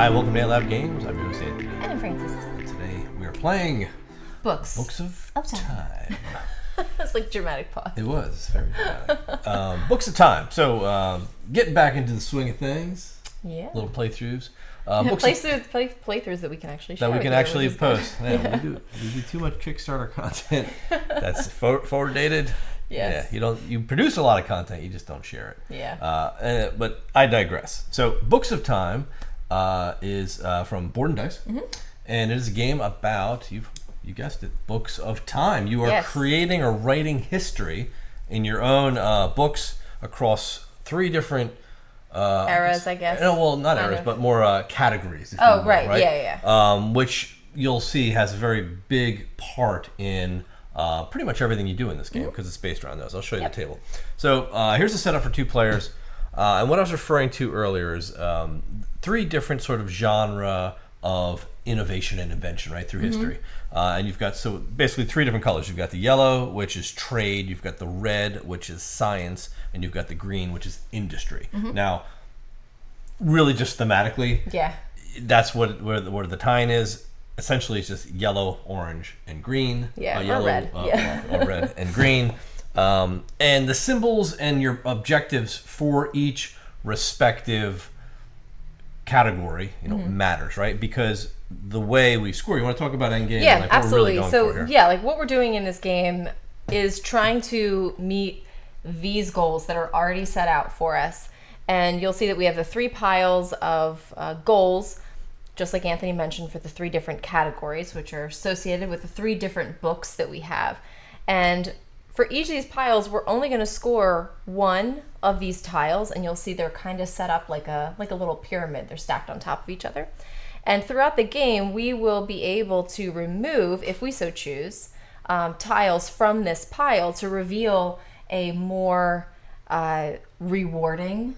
Hi, welcome to Loud Games. I'm Joe Anthony. And I'm Francis. Today we are playing Books of Time. It's like dramatic pause. It was very dramatic. Books of Time. So getting back into the swing of things. Yeah. Little playthroughs. Playthroughs that we can actually share. That we can actually post. Yeah. We do too much Kickstarter content. That's forward dated. Yes. Yeah, you produce a lot of content, you just don't share it. Yeah. But I digress. So Books of Time is from Board and Dice, and it is a game about you guessed it, books of time. You are creating or writing history in your own books across three different eras, I guess. No, well, not eras, but more categories. If you will, right. Yeah. Which you'll see has a very big part in pretty much everything you do in this game because it's based around those. I'll show you the table. So here's the setup for 2 players. And what I was referring to earlier is 3 different sort of genre of innovation and invention right through history. And you've got, so basically 3 different colors. You've got the yellow, which is trade. You've got the red, which is science. And you've got the green, which is industry. Now, really just thematically, that's where the tie-in is. Essentially, it's just yellow, orange, and green. Or red. Or red and green. And the symbols and your objectives for each respective category, matters, right? Because the way we score, you want to talk about endgame? Yeah, like absolutely. What we're really going for like what we're doing in this game is trying to meet these goals that are already set out for us. And you'll see that we have the 3 piles of goals, just like Anthony mentioned, for the 3 different categories, which are associated with the 3 different books that we have. And for each of these piles, we're only going to score 1 of these tiles, and you'll see they're kind of set up like a little pyramid. They're stacked on top of each other. And throughout the game, we will be able to remove, if we so choose, tiles from this pile to reveal a more rewarding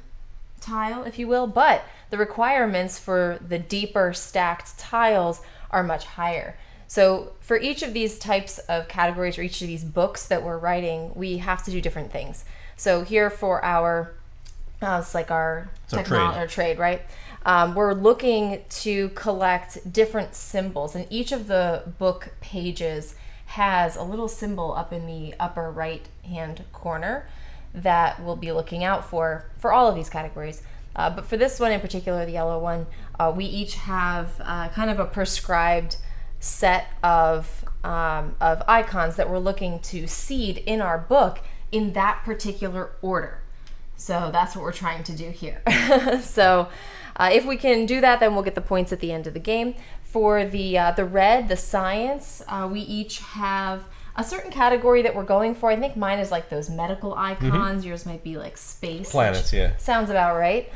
tile, if you will. But the requirements for the deeper stacked tiles are much higher. So for each of these types of categories or each of these books that we're writing, we have to do different things. So here for our, it's like our technology or trade, right? We're looking to collect different symbols, and each of the book pages has a little symbol up in the upper right hand corner that we'll be looking out for all of these categories. But for this one in particular, the yellow one, we each have kind of a prescribed set of icons that we're looking to seed in our book in that particular order. So that's what we're trying to do here. So if we can do that, then we'll get the points at the end of the game. For the red, the science, we each have a certain category that we're going for. I think mine is like those medical icons. Yours might be like space. Planets, Sounds about right.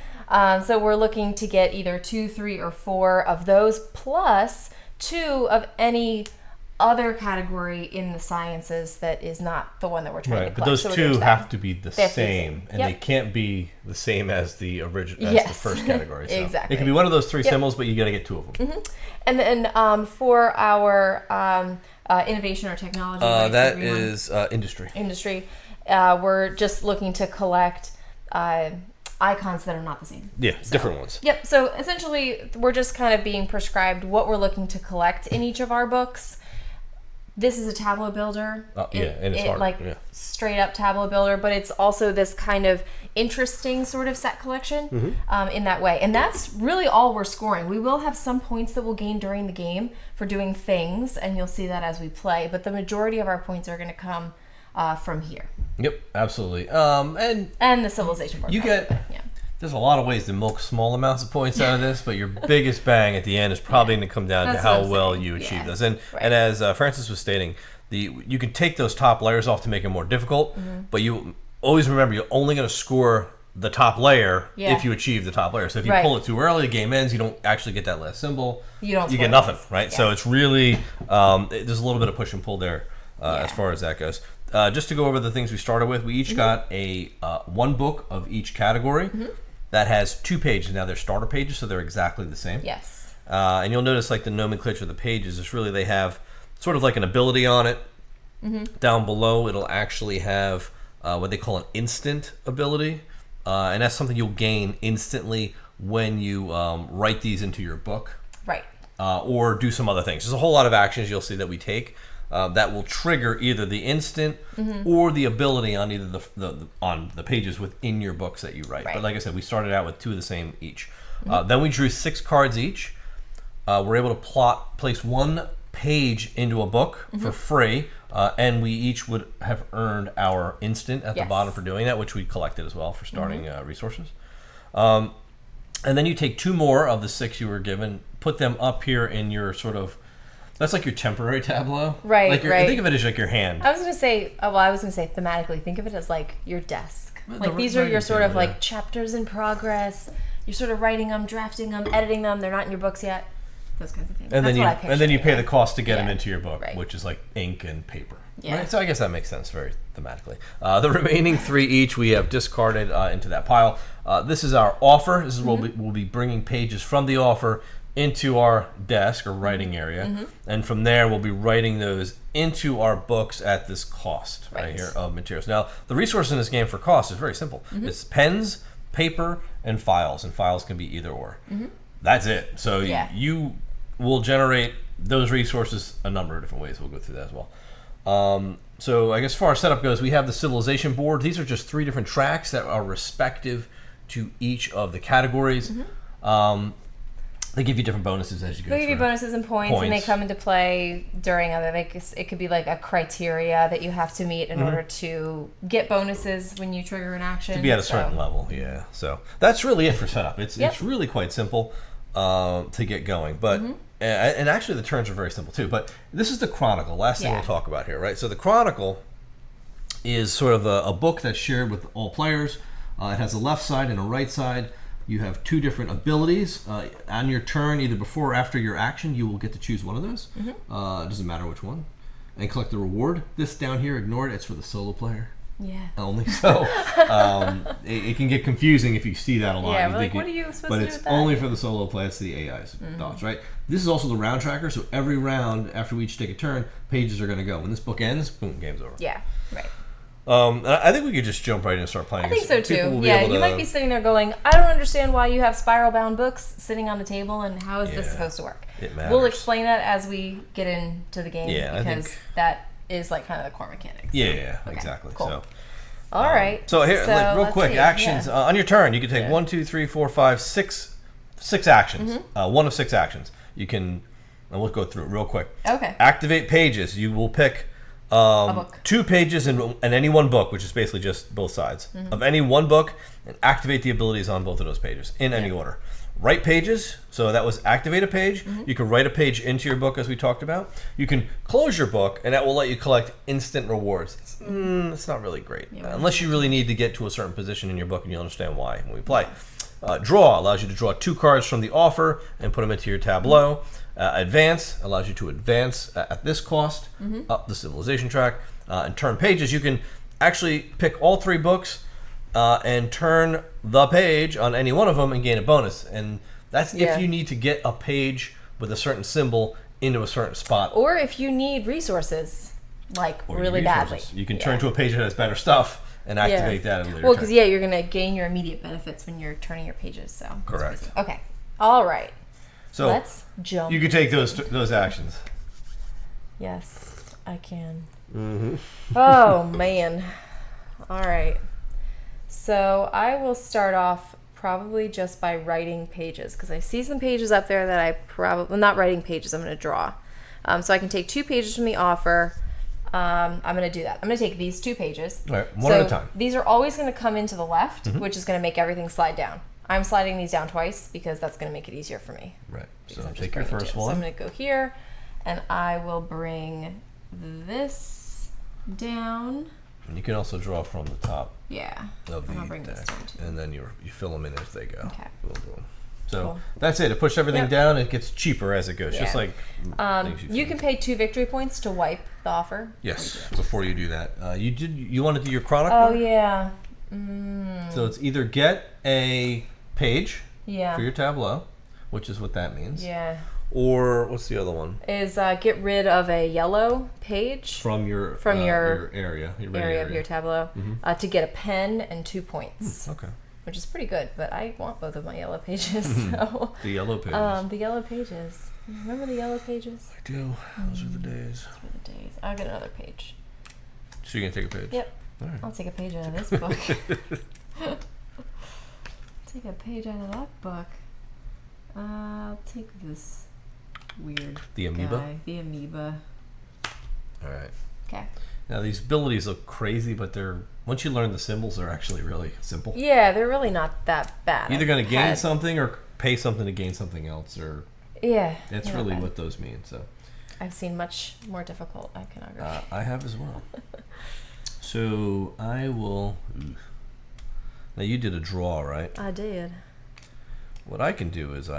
So we're looking to get either 2, 3, or 4 of those, plus 2 of any other category in the sciences that is not the one that we're trying to collect. But those 2 have to be the same, and they can't be the same as the original, as the first category. So exactly. It can be one of those 3 symbols, but you got to get 2 of them. And then for our innovation or technology, that is industry. We're just looking to collect icons that are not the same. Different ones. Yep. So essentially, we're just kind of being prescribed what we're looking to collect in each of our books. This is a tableau builder. And it's hard. Straight up tableau builder, but it's also this kind of interesting sort of set collection in that way. And that's really all we're scoring. We will have some points that we'll gain during the game for doing things, and you'll see that as we play. But the majority of our points are going to come from here. Yep, absolutely. And the civilization part. You get... There's a lot of ways to milk small amounts of points out of this, but your biggest bang at the end is probably going to come down to how well you achieve this. And as Francis was stating, you can take those top layers off to make it more difficult, but you always remember you're only going to score the top layer if you achieve the top layer. So if you pull it too early, the game ends, you don't actually get that last symbol. You get nothing, right? So it's really, there's a little bit of push and pull there as far as that goes. Just to go over the things we started with, we each got a 1 book of each category. That has 2 pages. Now they're starter pages, so they're exactly the same. Yes. And you'll notice like the nomenclature of the pages is really, they have sort of like an ability on it. Down below, it'll actually have what they call an instant ability. And that's something you'll gain instantly when you write these into your book. Right. Or do some other things. There's a whole lot of actions you'll see that we take that will trigger either the instant or the ability on either on the pages within your books that you write. But like I said, we started out with 2 of the same each. Then we drew 6 cards each. We're able to place 1 page into a book for free, and we each would have earned our instant at the bottom for doing that, which we collected as well for starting resources. And then you take 2 more of the 6 you were given, put them up here in your sort of, that's like your temporary tableau. Right, like right. Think of it as like your hand. I was going to say thematically, think of it as like your desk. Like these are your sort of like chapters in progress. You're sort of writing them, drafting them, editing them. They're not in your books yet. Those kinds of things. And then you pay the cost to get them into your book, which is like ink and paper. Yeah. Right? So I guess that makes sense very thematically. The remaining 3 each we have discarded into that pile. This is our offer. This is where we'll be bringing pages from the offer into our desk or writing area. And from there we'll be writing those into our books at this cost right here of materials. Now, the resource in this game for cost is very simple. It's pens, paper, and files. And files can be either or. That's it. So you will generate those resources a number of different ways. We'll go through that as well. So I guess as far as setup goes, we have the civilization board. These are just 3 different tracks that are respective to each of the categories. They give you different bonuses as you go through. They give you bonuses and points, and they come into play during other, like, it could be like a criteria that you have to meet in order to get bonuses when you trigger an action. To be at a certain level, yeah. So that's really it for setup. It's really quite simple to get going. But and actually the turns are very simple too. But this is the Chronicle. Last thing we'll talk about here, right? So the Chronicle is sort of a book that's shared with all players. It has a left side and a right side. You have 2 different abilities. On your turn, either before or after your action, you will get to choose one of those. It doesn't matter which one. And collect the reward. This down here, ignore it. It's for the solo player. Yeah. Only. So it can get confusing if you see that a lot. Yeah, we're like, what are you supposed to do with that? But it's only for the solo player. It's the AI's thoughts, right? This is also the round tracker. So every round, after we each take a turn, pages are going to go. When this book ends, boom, game's over. Yeah, right. I think we could just jump right in and start playing. I think so too. Yeah, you might be sitting there going, I don't understand why you have spiral-bound books sitting on the table, and how is this supposed to work? It matters. We'll explain that as we get into the game, because that is like kind of the core mechanics. Yeah, exactly. Cool. So, all right. So here, real quick, actions on your turn. You can take 1, 2, 3, 4, 5, 6 actions. 1 of 6 actions. You can, and we'll go through it real quick. Okay. Activate pages. You will pick 2 pages in any one book, which is basically just both sides of any one book, and activate the abilities on both of those pages in any order. Write pages, so that was activate a page. You can write a page into your book, as we talked about. You can close your book, and that will let you collect instant rewards. It's not really great, unless you really need to get to a certain position in your book and you understand why when we play. Draw allows you to draw 2 cards from the offer and put them into your tableau. Advance allows you to advance at this cost up the civilization track. And turn pages, you can actually pick all 3 books and turn the page on any one of them and gain a bonus. And that's if you need to get a page with a certain symbol into a certain spot. Or if you need resources, like really badly. You can turn to a page that has better stuff and activate that in later. Well, because you're going to gain your immediate benefits when you're turning your pages. So correct. Okay. All right. So let's jump. You can take those actions. Yes, I can. Oh man. All right. So I will start off probably just by writing pages, because I see some pages up there that I probably not writing pages. I'm going to draw. So I can take 2 pages from the offer. I'm going to do that. I'm going to take these 2 pages. All right, one at a time. These are always going to come into the left, which is going to make everything slide down. I'm sliding these down twice because that's going to make it easier for me. Right. So take your first one. So I'm going to go here, and I will bring this down. And you can also draw from the top. Yeah. Of the deck, and then you fill them in as they go. Okay. Boom, boom. So that's it. It pushes everything down. It gets cheaper as it goes. Just like you can pay 2 victory points to wipe the offer. Yes. Before you do that, you want to do your Chronicle? Oh yeah. So it's either get a page for your tableau, which is what that means. Yeah. Or what's the other one? Is get rid of a yellow page from your area, area of your tableau to get a pen and 2 points. Okay. which is pretty good. But I want both of my yellow pages. So the yellow pages. The yellow pages. Remember the yellow pages? I do. Those are the days. Those were the days. I'll get another page. So you're gonna take a page? Yep. All right. I'll take a page out of this book. Take a page out of that book. I'll take this weird The amoeba? guy. The amoeba. All right. Okay. Now these abilities look crazy, but once you learn the symbols, they're actually really simple. Yeah, they're really not that bad. You're either going to gain something or pay something to gain something else, or that's really what those mean. So I've seen much more difficult iconography. I have as well. So I will. Now you did a draw, right? I did. What I can do is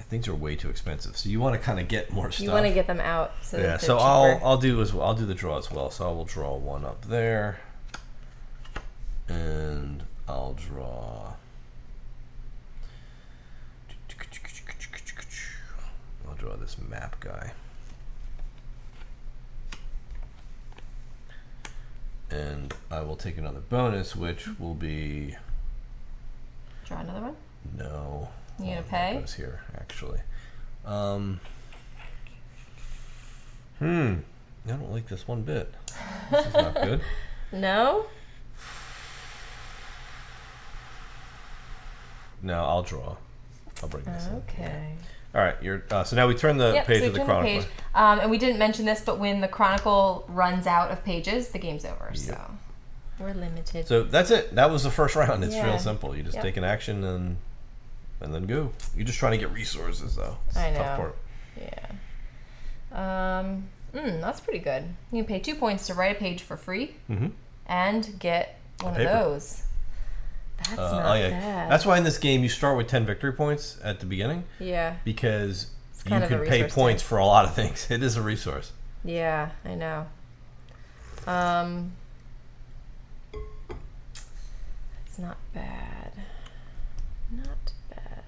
things are way too expensive. So you want to kind of get more stuff. You want to get them out. So yeah. So I'll do the draw as well. So I will draw one up there, and I'll draw. I'll draw this map guy. And I will take another bonus, which will be. Draw another one? No. You gonna pay? That goes here, actually. I don't like this one bit. This is not good. No? No, I'll draw. I'll bring this in. Okay. All right, so now we turn the page of the Chronicle. And we didn't mention this, but when the Chronicle runs out of pages, the game's over. Yep. So we're limited. So that's it. That was the first round. It's real simple. You just take an action and then go. You're just trying to get resources, though. It's I know. the tough part. Yeah. That's pretty good. You can pay 2 points to write a page for free and get one of those. That's not bad. That's why in this game you start with 10 victory points at the beginning. Yeah. Because you can pay points for a lot of things. It is a resource. Yeah, I know. It's not bad. Not bad.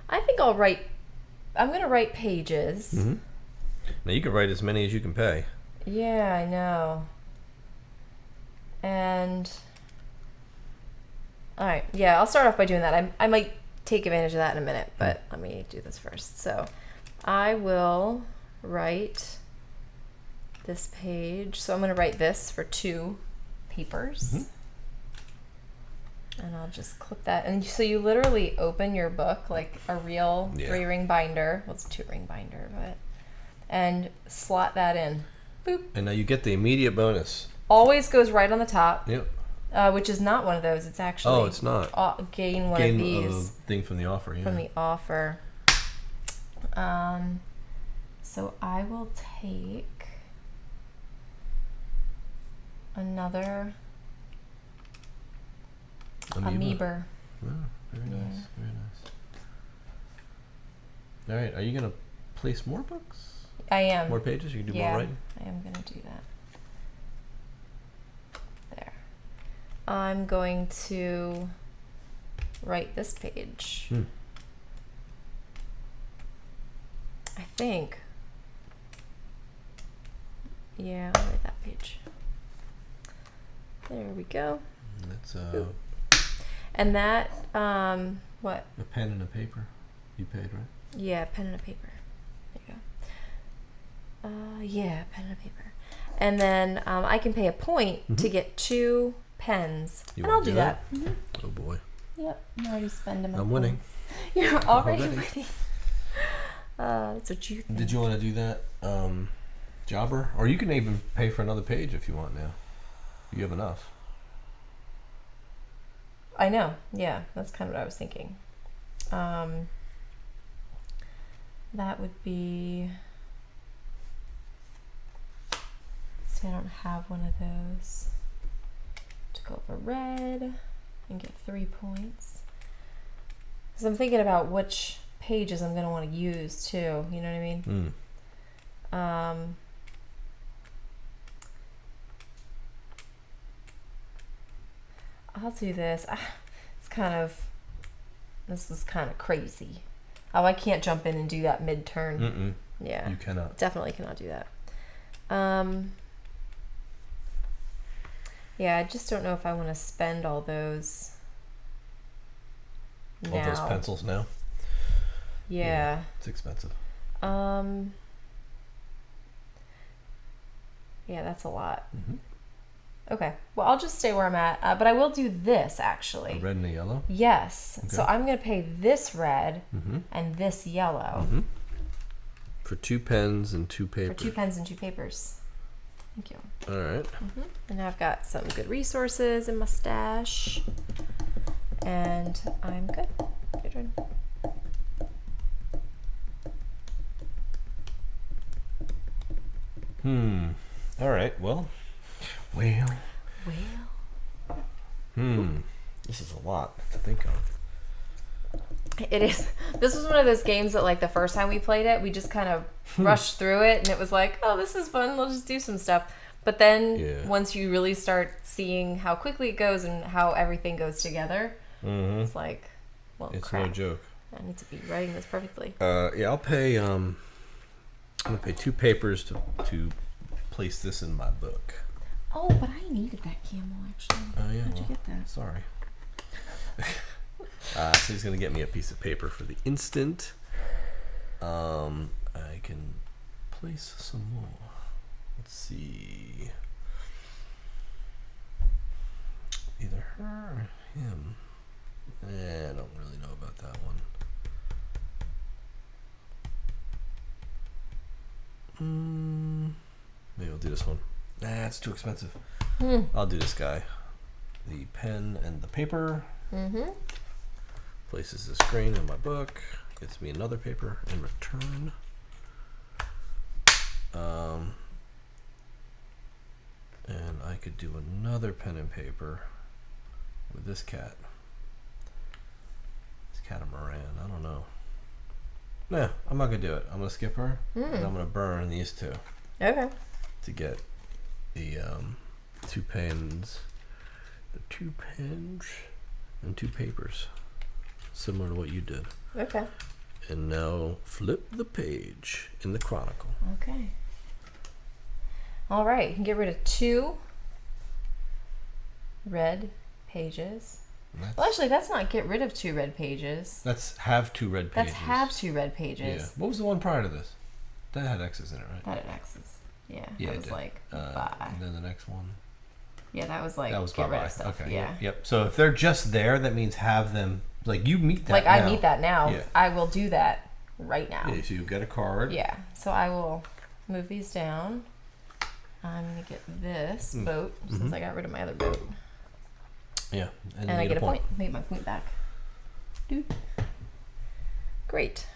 I think I'm going to write pages. Now you can write as many as you can pay. Yeah, I know. And all right, yeah, I'll start off by doing that. I might take advantage of that in a minute, but let me do this first. So I will write this page. So I'm going to write this for 2 papers. And I'll just clip that. And so you literally open your book like a real 3-ring binder. Well, it's 2-ring binder, and slot that in. Boop. And now you get the immediate bonus. Always goes right on the top. Yep. Which is not one of those. It's actually. Oh, it's not. Gain one of these. Thing from the offer. Yeah. From the offer. So I will take another amoeba. Oh, very nice. Very nice. All right. Are you gonna place more books? I am. More pages? You can do more writing? I am going to do that. There. I'm going to write this page. I think. Yeah, I'll write that page. There we go. That's and that, what? A pen and a paper. You paid, right? Yeah, pen and a paper. There you go. Yeah, pen and a paper. And then I can pay a point to get 2 pens. And I'll do that. Oh boy. Yep, I'm already spending my I'm winning. You're already winning. That's what you think. Did you want to do that, jobber? Or you can even pay for another page if you want now. You have enough. I know. Yeah, that's kind of what I was thinking. That would be... See, I don't have one of those. To go over red and get 3 points. Because I'm thinking about which pages I'm going to want to use too. You know what I mean? I'll do this. This is kind of crazy. Oh, I can't jump in and do that mid-turn. Yeah. You cannot. Definitely cannot do that. Yeah, I just don't know if I want to spend all those now. All those pencils now? Yeah. It's expensive. Yeah, that's a lot. Mm-hmm. Okay. Well, I'll just stay where I'm at. But I will do this, actually. A red and a yellow? Yes. Okay. So I'm going to pay this red and this yellow. Mm-hmm. For 2 pens and 2 papers. For 2 pens and 2 papers. Thank you. All right. And I've got some good resources in my stash. And I'm good. Your turn. All right. Well. This is a lot to think of. It is. This was one of those games that, like, the first time we played it, we just kind of rushed through it, and it was like, oh, this is fun. We'll just do some stuff. But then once you really start seeing how quickly it goes and how everything goes together, it's like, well, it's crap. no joke. I need to be writing this perfectly. Yeah, I'll pay. I'm gonna pay 2 papers to place this in my book. Oh, but I needed that camel, actually. Oh yeah. How'd you get that? Sorry. So he's gonna get me a piece of paper for the instant. I can place some more. Let's see. Either her or him. I don't really know about that one. Maybe I'll do this one. Nah, it's too expensive. I'll do this guy. The pen and the paper. Places the screen in my book. Gets me another paper in return. And I could do another pen and paper with this cat. This catamaran. I don't know. Nah, I'm not gonna do it. I'm gonna skip her, and I'm gonna burn these 2. Okay. To get the 2 pens, and 2 papers, similar to what you did. Okay. And now flip the page in the Chronicle. Okay. All right. You can get rid of 2 red pages. Well, actually, that's not get rid of 2 red pages. That's have 2 red pages. That's have 2 red pages. Yeah. What was the one prior to this? That had X's in it, right? That had X's. Yeah. Yeah, that was like bye. And then the next one. Yeah, that was like That was get rid bye-bye. of stuff. Okay. Yeah. Yep. So if they're just there, that means have them. Like you meet that. Like now. I meet that now. Yeah. I will do that right now. Yeah, so you get a card. Yeah. So I will move these down. I'm gonna get this boat since I got rid of my other boat. Yeah. And I get a point. Make my point back. Dude. Great.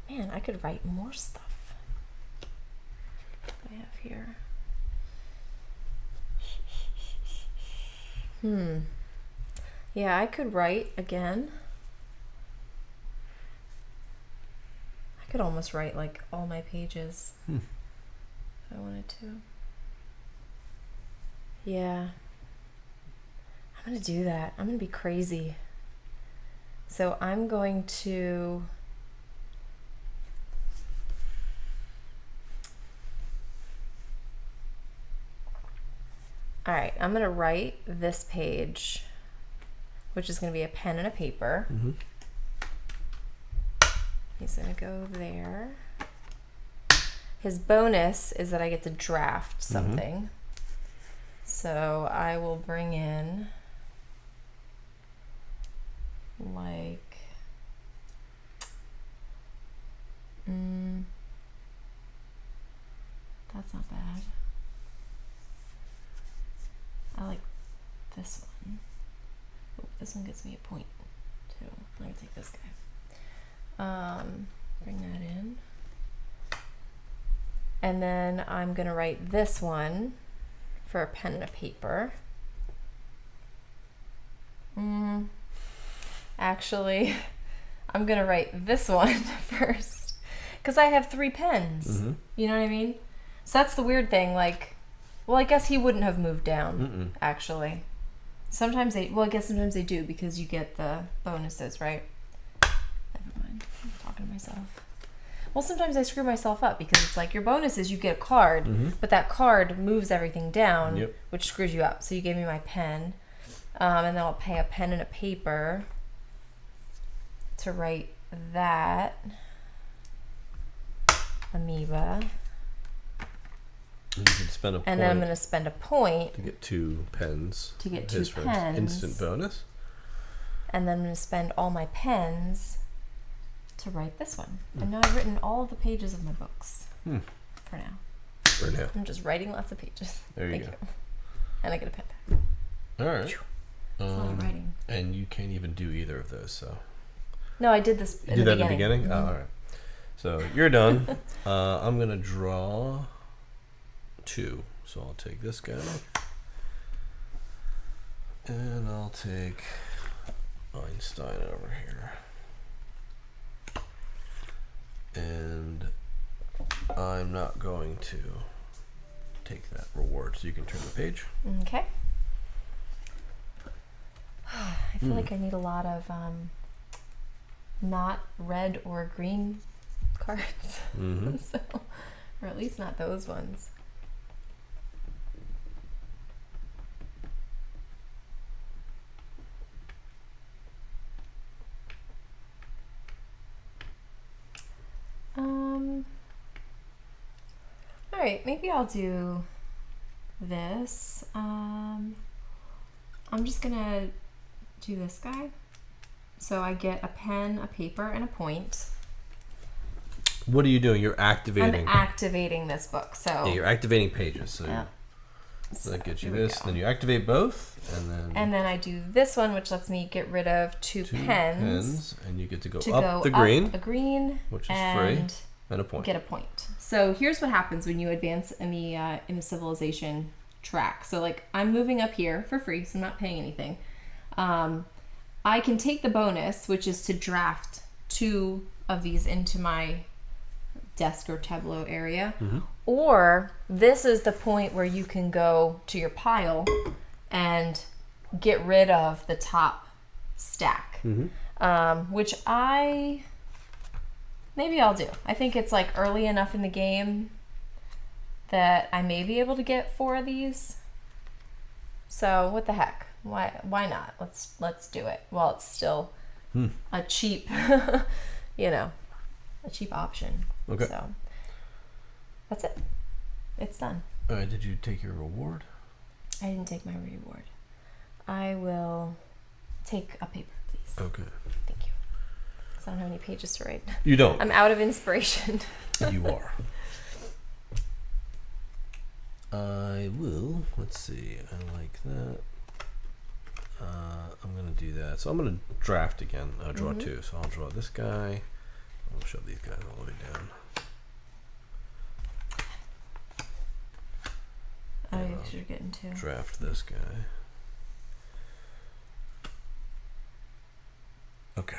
Man, I could write more stuff. What do I have here? Yeah, I could write again. I could almost write like all my pages if I wanted to. Yeah. I'm going to do that. I'm going to be crazy. So I'm going to... All right, I'm going to write this page, which is going to be a pen and a paper. He's going to go there. His bonus is that I get to draft something. So I will bring in like that's not bad. I like this one. Oh, this one gets me a point too. I'm gonna take this guy. Bring that in. And then I'm gonna write this one for a pen and a paper. Actually, I'm gonna write this one first because I have 3 pens. You know what I mean? So that's the weird thing. Like, well, I guess he wouldn't have moved down. Actually, sometimes they. Well, I guess sometimes they do because you get the bonuses, right? Never mind. I'm talking to myself. Well, sometimes I screw myself up because it's like your bonus is you get a card, but that card moves everything down, which screws you up. So you gave me my pen, and then I'll pay a pen and a paper to write that amoeba. You can spend a point. And then I'm going to spend a point to get 2 pens. To get 2 pens. Instant bonus. And then I'm going to spend all my pens to write this one. And now I've written all of the pages of my books. For now. For now. I'm just writing lots of pages. There you Thank go. you. And I get a pen back. All right. It's a lot of writing. And you can't even do either of those, so. No, I did this in the beginning. You did that in the beginning? Oh, all right. So you're done. I'm going to draw 2. So I'll take this guy. And I'll take Einstein over here. And I'm not going to take that reward, so you can turn the page. Okay. I feel like I need a lot of not red or green cards. So, or at least not those ones. All right, maybe I'll do this. I'm just gonna do this guy. So I get a pen, a paper, and a point. What are you doing? You're activating. I'm activating this book. So yeah, you're activating pages. So, so that gets you this. Then you activate both, and then I do this one, which lets me get rid of 2 pens. And you get to go up the green. A green, which is free, and a point. Get a point. So here's what happens when you advance in the civilization track. So like I'm moving up here for free, so I'm not paying anything. I can take the bonus, which is to draft 2 of these into my desk or tableau area, or this is the point where you can go to your pile and get rid of the top stack, which maybe I'll do. I think it's like early enough in the game that I may be able to get 4 of these. So what the heck? Why not? Let's do it while it's still a cheap, a cheap option. Okay. So that's it. It's done. All right. Did you take your reward? I didn't take my reward. I will take a paper, please. Okay. Thank you. Because I don't have any pages to write. You don't. I'm out of inspiration. You are. I will. Let's see. I like that. I'm going to do that. So I'm going to draft again. I'll draw 2. So I'll draw this guy. I'll shove these guys all the way down. Oh, you should get into. Draft this guy. Okay.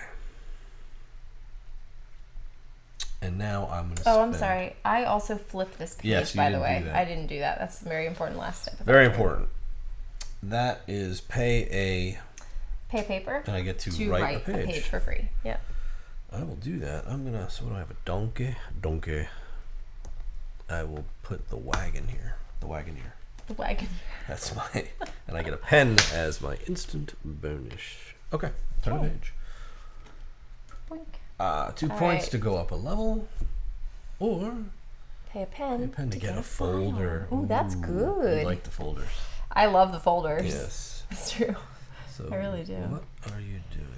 And now I'm going to Oh, I'm sorry. I also flipped this page, yes, by the way. I didn't do that. That's a very important last step. Very important. That is pay a paper. And I get to write a page for free. Yeah. I will do that. I'm going to, so what do I have? A donkey. I will put the wagon here. The wagoneer. The wagon. That's my, and I get a pen as my instant bonus. Okay, turn the page. Boink. 2 points to go up a level, or pay a pen to get a folder. Oh, that's good. I like the folders. I love the folders. Yes, that's true. So I really do. What are you doing?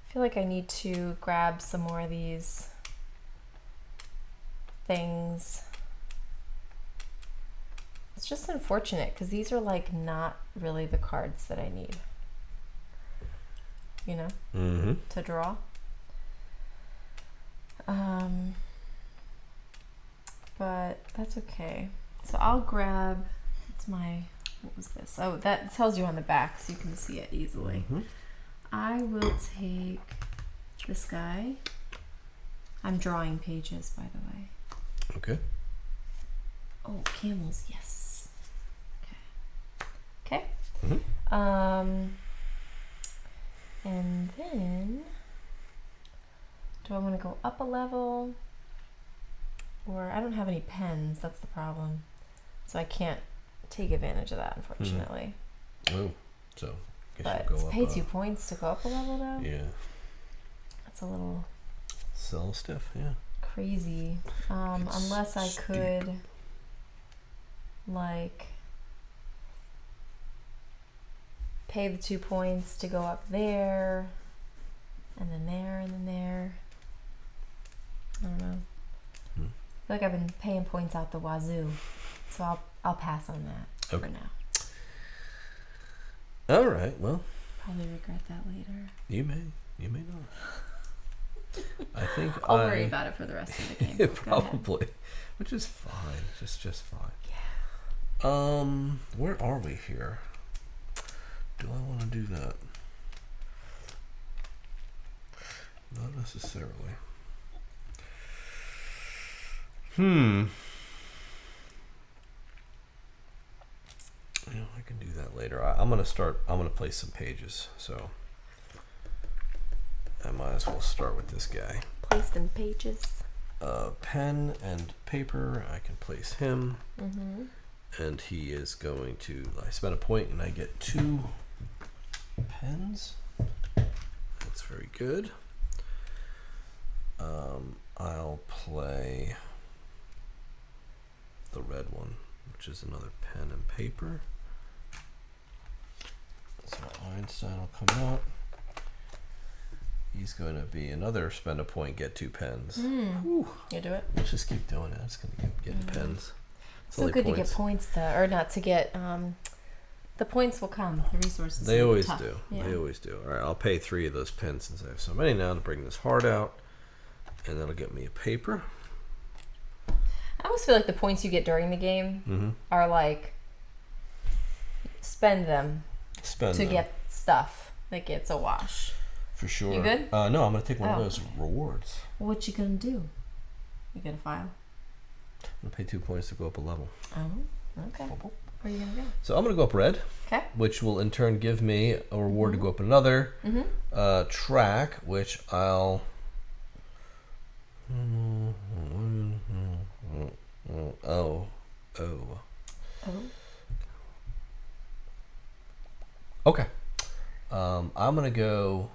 I feel like I need to grab some more of these things. It's just unfortunate because these are like not really the cards that I need, to draw. But that's okay. So I'll grab, what was this? Oh, that tells you on the back so you can see it easily. I will take this guy. I'm drawing pages, by the way. Okay. Oh, camels, yes. Okay. Do I want to go up a level? Or I don't have any pens, that's the problem. So I can't take advantage of that, unfortunately. Oh, so I guess but you'll go it's pay 2 points to go up a level, though? Yeah. That's a little... Sell stiff, yeah. Crazy. Unless I could, like, pay the 2 points to go up there, and then there, and then there. I don't know. I feel like I've been paying points out the wazoo, so I'll pass on that for now. All right. Well. Probably regret that later. You may not. I think I'll worry about it for the rest of the game. Yeah, probably, which is fine. Just fine. Yeah. Where are we here? Do I want to do that? Not necessarily. I can do that later. I'm gonna place some pages, so I might as well start with this guy. Place them pages. Pen and paper. I can place him, and he is going to. I spend a point, and I get 2 pens. That's very good. I'll play the red one, which is another pen and paper. So Einstein will come out. He's going to be another spend a point, get 2 pens. You do it? Let's just keep doing it. I'm just going to keep getting pens. It's so good to get points, or not to get. The points will come. The resources. They always tough. do. Yeah. They always do. All right, I'll pay 3 of those pens since I have so many now to bring this heart out, and that'll get me a paper. I always feel like the points you get during the game are like spend them to get stuff. Like it's a wash. For sure. You good? No, I'm going to take one of those rewards. What you gonna do? You get a file? I'm going to pay 2 points to go up a level. Oh, okay. Where are you gonna go? So I'm going to go up red. Okay. Which will in turn give me a reward to go up another track, which I'll... Oh. Okay. I'm gonna go.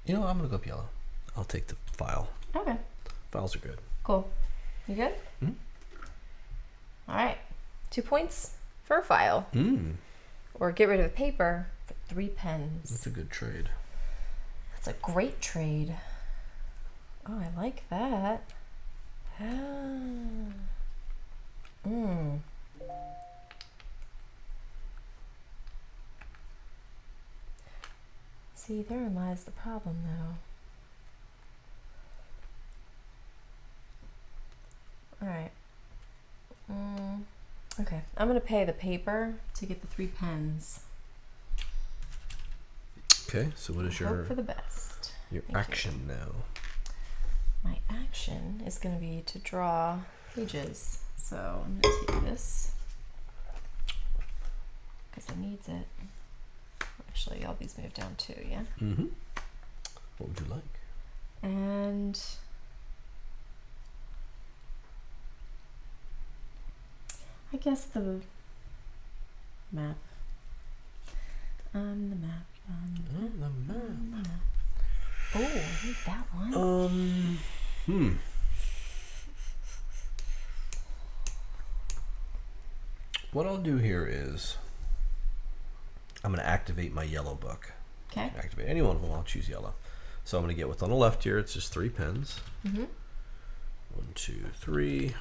I'm gonna go up yellow. I'll take the file. Okay. Files are good. Cool. You good? All right. 2 points for a file. Or get rid of the paper for 3 pens. That's a good trade. That's a great trade. Oh, I like that. See, therein lies the problem, though. All right. Okay, I'm gonna pay the paper to get the 3 pens. Okay, so what is Hope for the best. Your action now? My action is going to be to draw pages. So I'm going to take this because it needs it. Actually, all these move down too, yeah? What would you like? And I guess the map. The map. The map. Oh, I need that one. What I'll do here is I'm going to activate my yellow book. Okay. Activate any one of them. I'll choose yellow. So I'm going to get what's on the left here. It's just 3 pens. 1, 2, 3.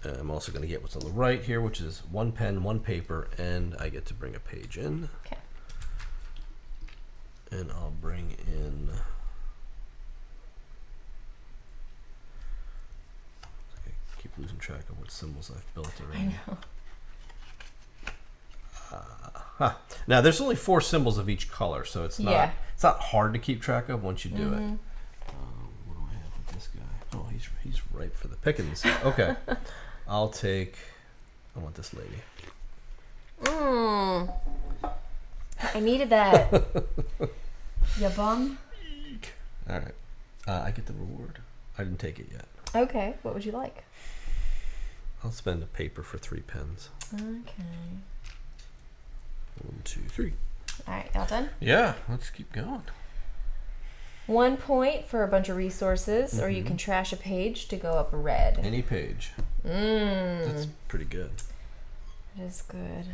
And I'm also going to get what's on the right here, which is 1 pen, 1 paper, and I get to bring a page in. Okay. And I'll bring in. I keep losing track of what symbols I've built already. I know. Now there's only 4 symbols of each color, so it's not hard to keep track of once you do it. What do I have with this guy? Oh, he's ripe for the pickings. Okay, I want this lady. I needed that. Ya bum. All right. I get the reward. I didn't take it yet. Okay. What would you like? I'll spend a paper for 3 pens. Okay. 1, 2, 3. All right. Y'all done? Yeah. Let's keep going. 1 point for a bunch of resources, or you can trash a page to go up red. Any page. That's pretty good. It is good.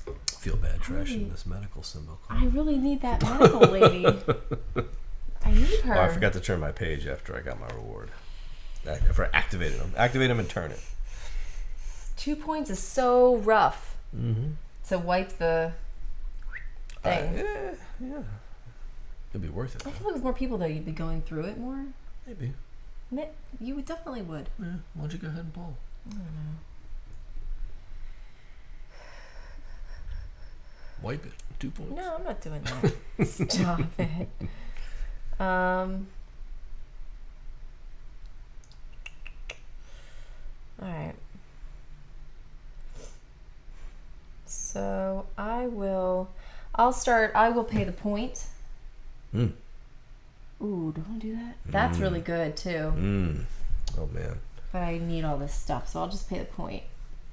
I feel bad trashing this medical symbol. I really need that medical lady. I need her. Oh, I forgot to turn my page after I got my reward. After I activated them. Activate them and turn it. 2 points is so rough to wipe the thing. Yeah. It'd be worth it. I feel like with more people, though, you'd be going through it more. Maybe. You definitely would. Yeah. Why don't you go ahead and pull? I don't know. Wipe it. 2 points. No, I'm not doing that. Stop it. All right. So I will pay the point. Ooh, do I do that? That's really good too. Oh man. But I need all this stuff, so I'll just pay the point.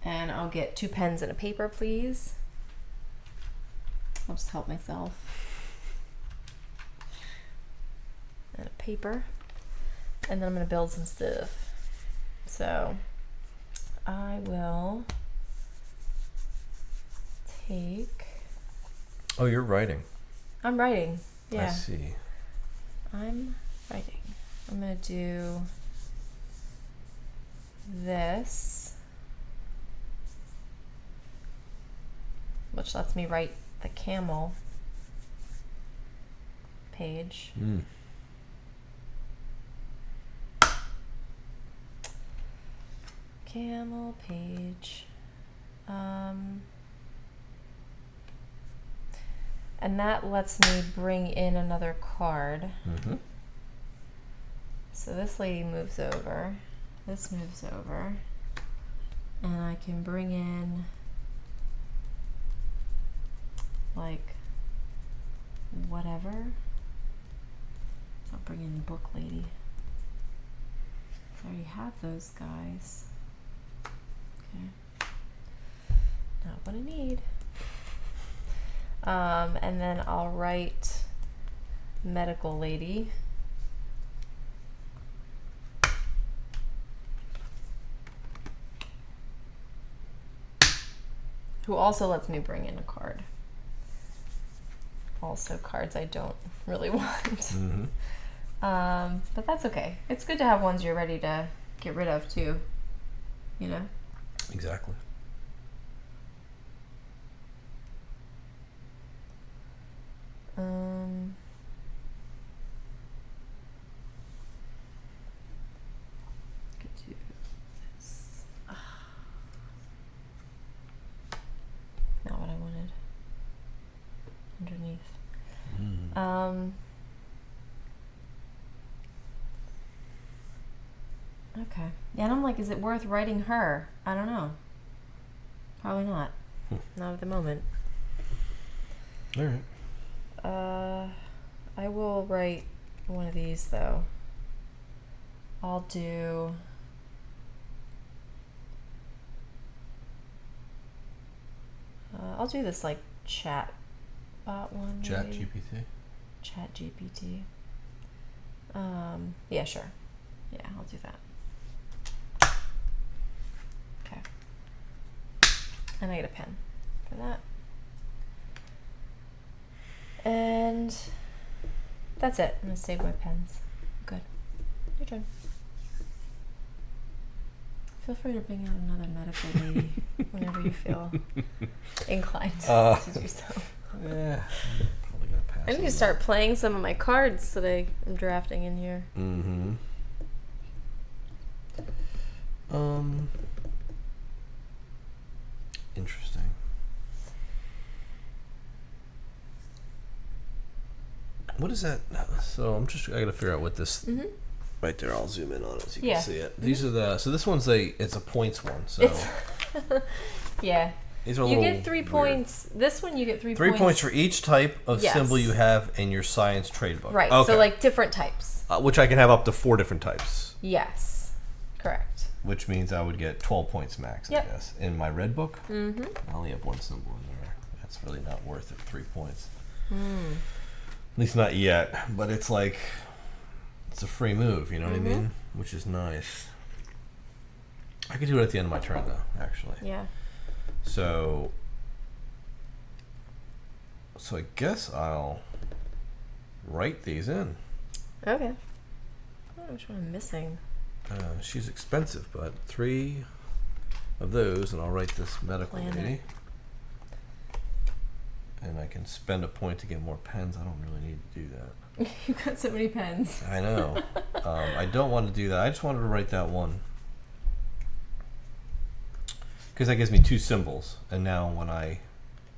And I'll get 2 pens and a paper, please. I'll just help myself. And a paper. And then I'm going to build some stuff. So I will take... Oh, you're writing. I'm writing. Yeah. I see. I'm writing. I'm going to do this, which lets me write the camel page. Camel page. And that lets me bring in another card. So this lady moves over. This moves over. And I can bring in like whatever. So I'll bring in the book lady. So I already have those guys. Okay. Not what I need. And then I'll write medical lady. Who also lets me bring in a card. Also cards I don't really want. But that's okay. It's good to have ones you're ready to get rid of too. You know? Exactly. Could do this. Not what I wanted. Underneath. Okay. Yeah, and I'm like, is it worth writing her? I don't know. Probably not. Not at the moment. All right. I will write one of these though. I'll do this like chat bot one. Chat GPT. Chat GPT. Yeah, sure. Yeah, I'll do that. Okay. And I get a pen for that. And that's it. I'm gonna save my pens. Good. Your turn. Feel free to bring out another medical lady whenever you feel inclined to do so. Yeah. Probably gonna pass. I need to start playing some of my cards that I am drafting in here. Interesting. What is that? So I gotta figure out what this. Right there, I'll zoom in on it so you can see it. These are so this one's it's a points one. So yeah. These are you get 3 points. This one you get 3 points. 3 points for each type of symbol you have in your science trade book. Right. Okay. So like different types. Which I can have up to 4 different types. Yes. Correct. Which means I would get 12 points max, I guess. In my red book, I only have 1 symbol in there. That's really not worth it. 3 points. At least not yet. But it's like, it's a free move, you know what I mean? Which is nice. I could do it at the end of my turn, though, actually. Yeah. So I guess I'll write these in. Okay. I don't know which one I'm missing. She's expensive, but 3 of those, and I'll write this medical lady. And I can spend a point to get more pens. I don't really need to do that. You've got so many pens. I know. I don't want to do that. I just wanted to write that one. Because that gives me 2 symbols. And now when I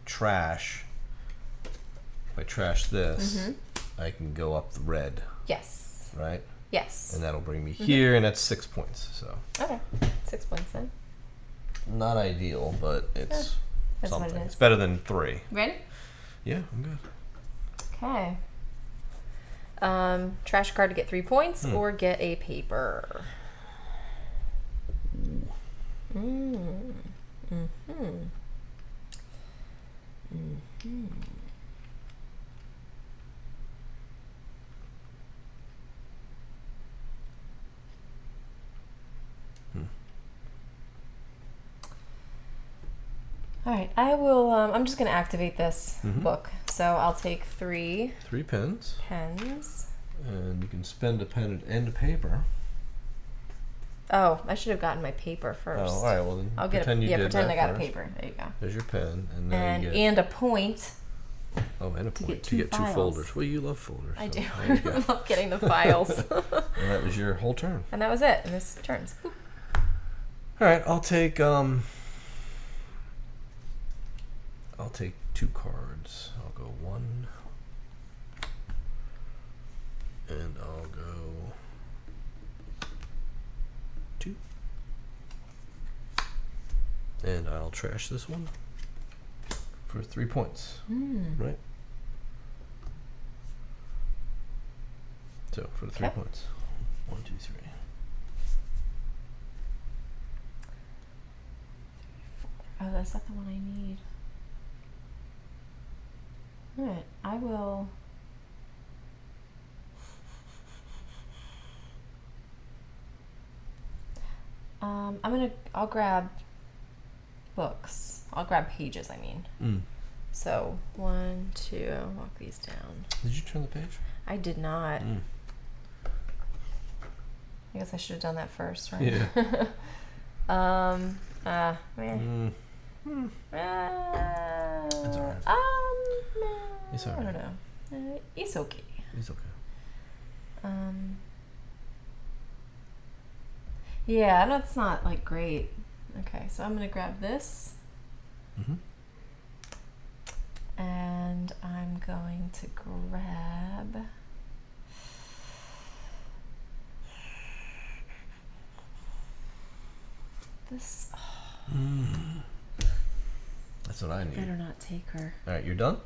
trash, if I trash this, I can go up the red. Yes. Right? Yes. And that'll bring me here, and that's 6 points. So. Okay. 6 points then. Not ideal, but it's something. What it is. It's better than 3. Ready? Yeah, I'm good. Okay. Trash card to get 3 points, or get a paper. All right, I will. I'm just going to activate this book. So I'll take 3 pens. pens. And you can spend a pen and a paper. Oh, I should have gotten my paper first. Oh, all right. Well, then I'll get pretend I got a paper. There you go. There's your pen, and then you get, and a point. Oh, and a point to get 2 folders. Well, you love folders. I so do. there you I love getting the files. And that was your whole turn. And that was it. And this turns. All right, I'll take 2 cards. I'll go 1, and I'll go 2, and I'll trash this one for 3 points. Right. So for the 3 points, 1, 2, 3. Oh, that's not the one I need. All right, I will. I'll grab books. I'll grab pages, I mean. So 1, 2, walk these down. Did you turn the page? I did not. I guess I should have done that first, right? Yeah. Man. That's all right. It's all right. I don't know. It's okay. It's okay. Yeah, that's not like great. Okay, so I'm gonna grab this. And I'm going to grab this. That's what I need. Better not take her. All right, you're done?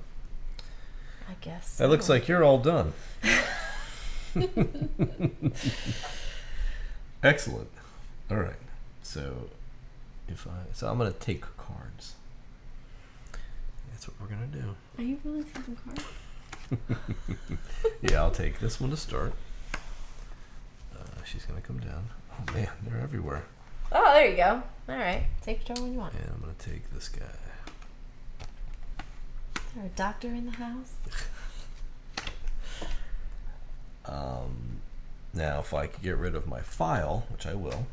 I guess. That looks like you're all done. Excellent. All right. So I'm gonna take cards. That's what we're gonna do. Are you really taking cards? Yeah, I'll take this one to start. She's gonna come down. Oh man, they're everywhere. Oh, there you go. All right, take whichever one you want. And I'm gonna take this guy. Is there a doctor in the house? Now, if I could get rid of my file, which I will,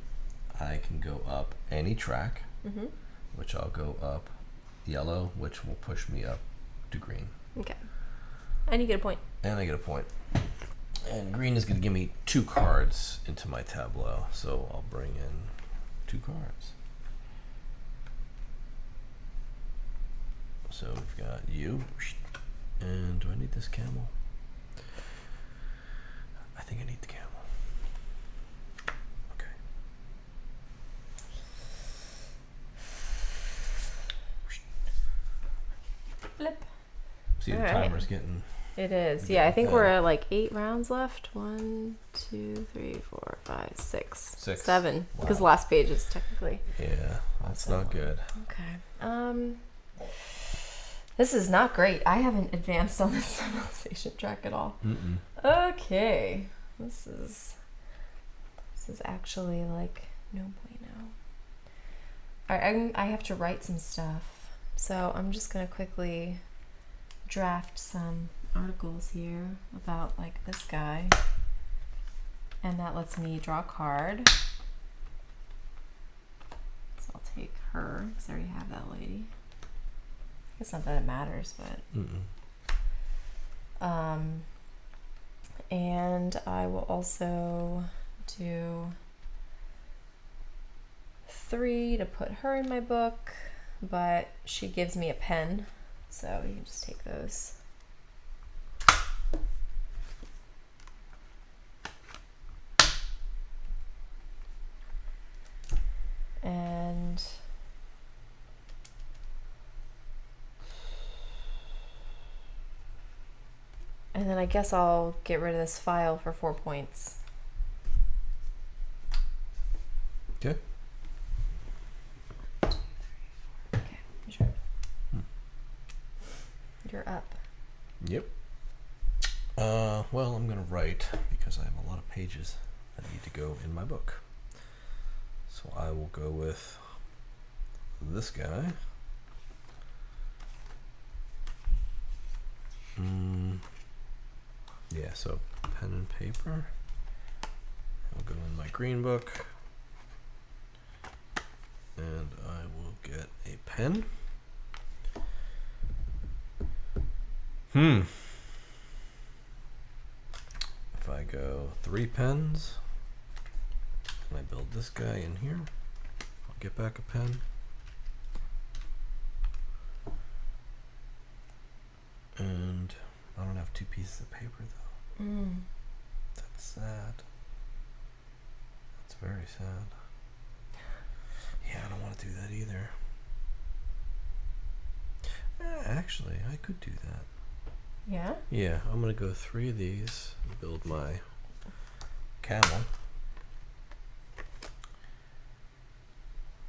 I can go up any track, which I'll go up yellow, which will push me up to green. Okay. And you get a point. And I get a point. And green is going to give me 2 cards into my tableau, so I'll bring in 2 cards. So we've got you. And do I need this camel? I think I need the camel. Okay. See, the timer's getting... It is. Yeah, I think we're at like 8 rounds left. 1, 2, 3, 4, 5, 6. 7. Wow. Because the last page is technically... Yeah, that's not good. Okay. This is not great. I haven't advanced on this civilization track at all. Okay. This is actually like no bueno. Alright, I have to write some stuff. So I'm just going to quickly draft some articles here about like this guy. And that lets me draw a card. So I'll take her because I already have that lady. It's not that it matters, but and I will also do 3 to put her in my book, but she gives me a pen, so you can just take those. And then I guess I'll get rid of this file for 4 points. Okay. Okay, sure. You're up. Yep. Well, I'm going to write because I have a lot of pages that need to go in my book. So I will go with this guy. Yeah, so pen and paper. I'll go in my green book. And I will get a pen. If I go 3 pens, and I build this guy in here, I'll get back a pen. And I don't have 2 pieces of paper though. That's sad. That's very sad. Yeah, I don't want to do that either. Actually, I could do that. Yeah? Yeah, I'm going to go 3 of these and build my camel.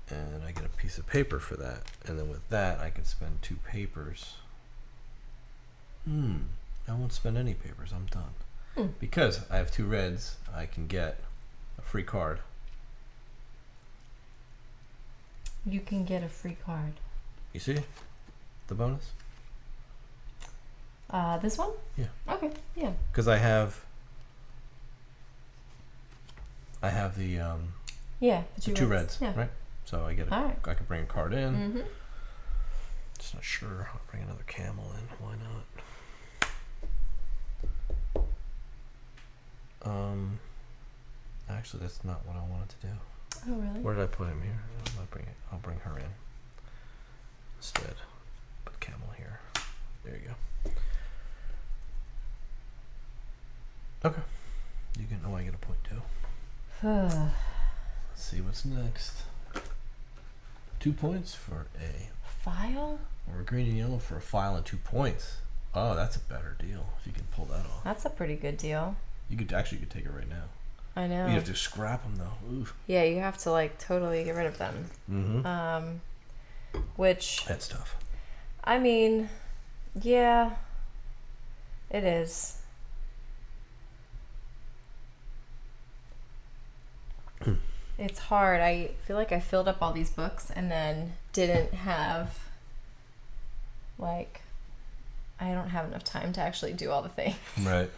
And I get a piece of paper for that. And then with that, I can spend 2 papers. I won't spend any papers. I'm done. Because I have 2 reds, I can get a free card. You can get a free card. You see the bonus? This one? Yeah. Okay, yeah. Because I have the the 2 reds, yeah. right? So I get All right. I can bring a card in. Just not sure. I'll bring another camel in. Why not? Actually, that's not what I wanted to do. Oh, really? Where did I put him here? I'll bring her in instead. Put camel here. There you go. Okay. You can. Oh, I get a point too. Let's see what's next. 2 points for a file. Or green and yellow for a file and 2 points. Oh, that's a better deal if you can pull that off. That's a pretty good deal. You could take it right now. I know. You have to scrap them though. Oof. Yeah, you have to like totally get rid of them. Which that's tough. I mean, yeah, it is. It's hard. I feel like I filled up all these books and then didn't have like I don't have enough time to actually do all the things. Right.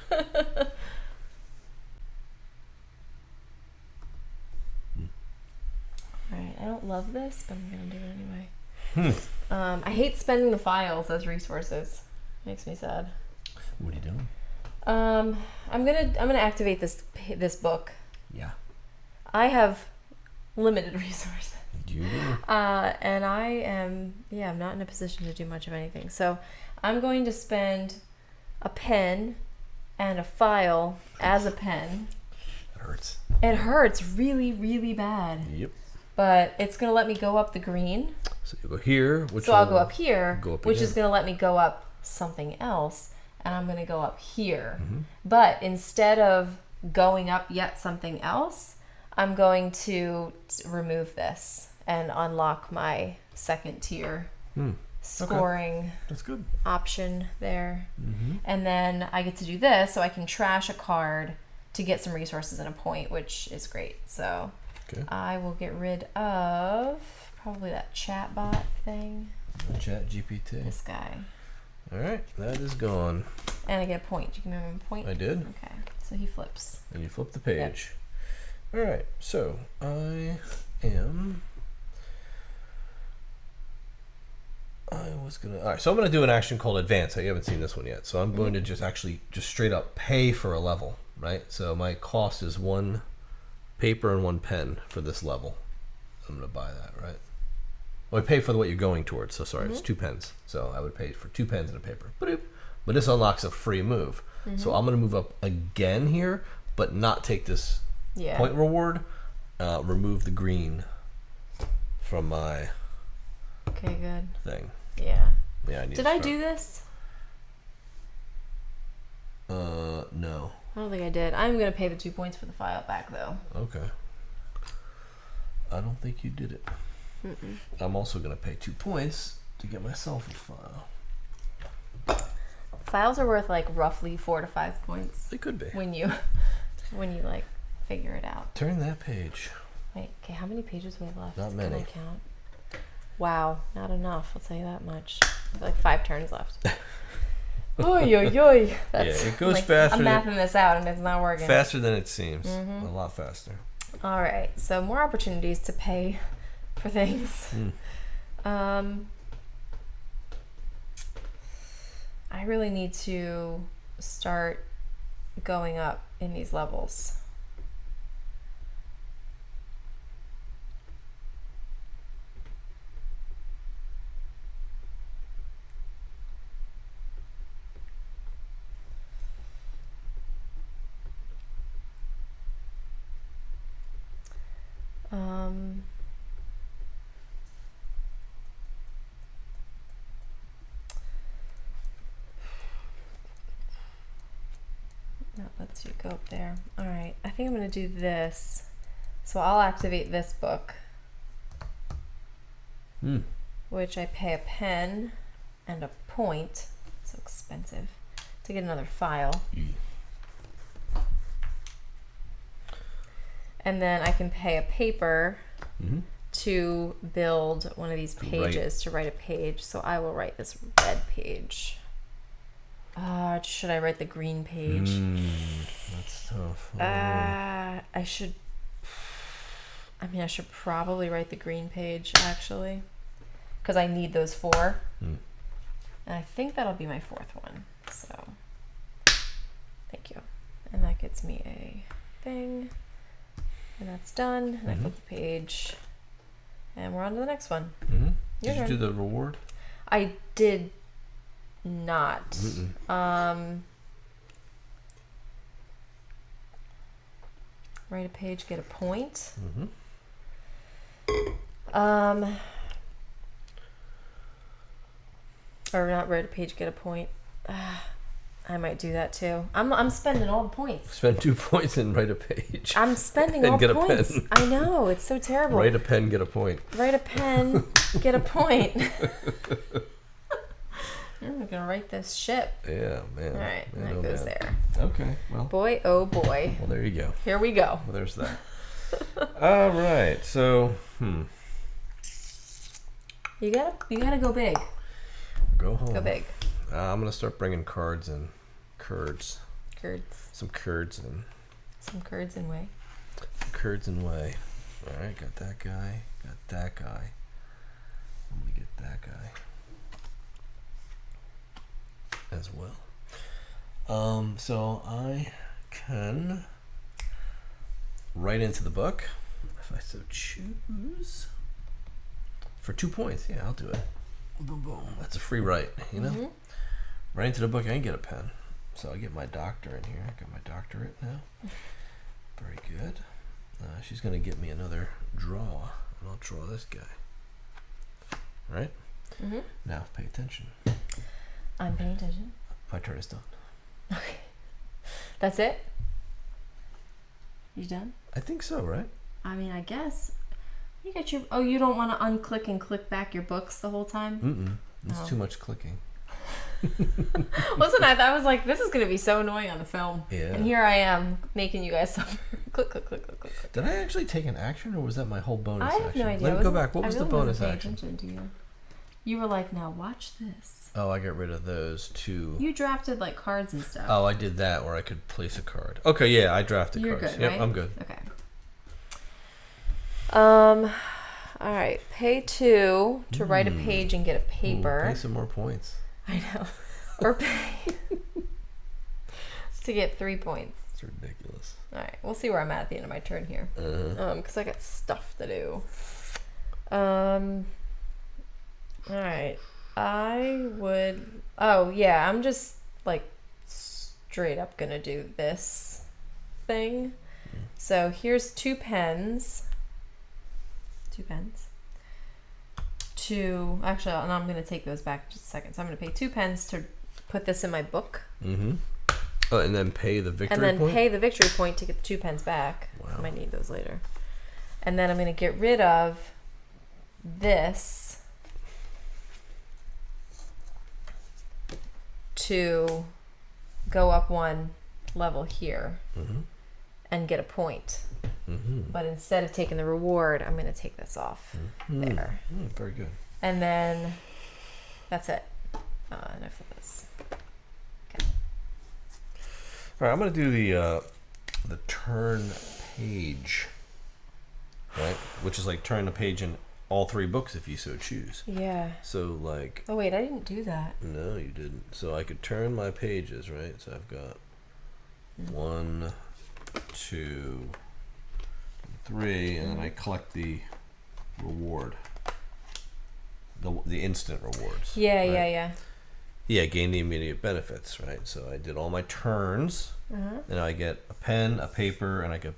Alright, I don't love this, but I'm gonna do it anyway. I hate spending the files as resources. Makes me sad. What are you doing? I'm gonna activate this book. Yeah. I have limited resources. You do. And I'm not in a position to do much of anything. So I'm going to spend a pen and a file as a pen. It hurts. It hurts really, really bad. Yep. But it's going to let me go up the green. So you go here. So I'll go up here, go up which again. is going to let me go up something else, and I'm going to go up here. But instead of going up yet something else, I'm going to remove this and unlock my second tier scoring That's good. option there. And then I get to do this, so I can trash a card to get some resources and a point, which is great. So I will get rid of probably that chat bot thing. Chat GPT. This guy. All right, that is gone. And I get a point. You can remember a point? I did. Okay, so he flips. And you flip the page. All right, so I was gonna. All right, so I'm gonna do an action called advance. I haven't seen this one yet, so I'm going to just straight up pay for a level, right? So my cost is 1 paper and 1 pen for this level. I'm gonna buy that, right? Well, I pay for what you're going towards. So sorry, it's 2 pens. So I would pay for 2 pens and a paper. But this unlocks a free move. So I'm gonna move up again here, but not take this point reward. Remove the green from my good thing. Yeah. Yeah, I need. Did I do this? No. I don't think I did. I'm gonna pay the 2 points for the file back though. Okay. I don't think you did it. I'm also gonna pay 2 points to get myself a file. Files are worth like roughly 4 to 5 points. They could be. When you like figure it out. Turn that page. Wait, okay, how many pages do we have left? Not many. Can I count? Wow, not enough. I'll tell you that much. I have like 5 turns left. Oy, oy, oy. That's, it goes faster. I'm mapping this out and it's not working. Faster than it seems. A lot faster. All right, so more opportunities to pay for things. I really need to start going up in these levels. That lets you go up there. All right, I think I'm going to do this. So I'll activate this book, which I pay a pen and a point. So expensive to get another file. And then I can pay a paper to build one of these pages, to write a page. So I will write this red page. Should I write the green page? That's tough. I should probably write the green page, actually. Because I need those 4. And I think that'll be my 4th one. So, thank you. And that gets me a thing. And that's done. And I flip the page. And we're on to the next one. Did you do the reward? I did not. Write a page, get a point. Or not write a page, get a point. I might do that too. I'm spending all the points. Spend 2 points and write a page. I'm spending all the points. Pen. I know, it's so terrible. Write a pen, get a point. Write a pen, get a point. I'm gonna write this ship. Yeah, man. All right, and that goes there. Okay, well. Boy, oh boy. Well, there you go. Here we go. Well, there's that. All right, so You gotta go big. Go home. Go big. I'm gonna start bringing cards and curds. Curds. Some curds and. Some curds and whey. Some curds and whey. All right, got that guy. Got that guy. I'm gonna get that guy as well. So I can write into the book if I so choose for 2 points. Yeah, I'll do it. Boom, boom. That's a free write, you know? Right into the book, I can get a pen. So I get my doctor in here. I got my doctorate now. Very good. She's going to get me another draw, and I'll draw this guy. Right? Now, pay attention. I'm paying attention. My turn is done. Okay. That's it? You done? I think so, right? I mean, I guess. You got your... Oh, you don't want to unclick and click back your books the whole time? It's too much clicking. Listen, I was like, this is going to be so annoying on the film. Yeah. And here I am making you guys suffer. Click, click, click, click, click. Did I actually take an action, or was that my whole bonus action? I have no idea. Let me go back. What was the bonus action? Attention to you. You were like, now watch this. Oh, I got rid of those two. You drafted like cards and stuff. Oh, I did that where I could place a card. Okay, yeah, I drafted You're cards. good, Yep, right? I'm good. Okay. All right. Pay 2 to write a page and get a paper. Pay some more points. I know. Or pay to get 3 points. It's ridiculous. All right. We'll see where I'm at the end of my turn here. Because I got stuff to do. All right. I would... Oh, yeah. I'm just, like, straight up going to do this thing. So here's 2 pens. 2 pens. Actually, and I'm going to take those back just a second. So I'm going to pay 2 pens to put this in my book. Oh, and then pay the victory point? And then pay the victory point to get the 2 pens back. Wow. I might need those later. And then I'm going to get rid of this to go up 1 level here and get a point. But instead of taking the reward, I'm going to take this off there. Very good. And then that's it. Enough of this. Okay. All right, I'm going to do the turn page, right? Which is like turn a page in all 3 books if you so choose. Yeah. So like... Oh, wait, I didn't do that. No, you didn't. So I could turn my pages, right? So I've got 1, 2, 3, and then I collect the reward. The instant rewards. Yeah, right? yeah. Yeah, gain the immediate benefits, right? So I did all my turns, and I get a pen, a paper, and I could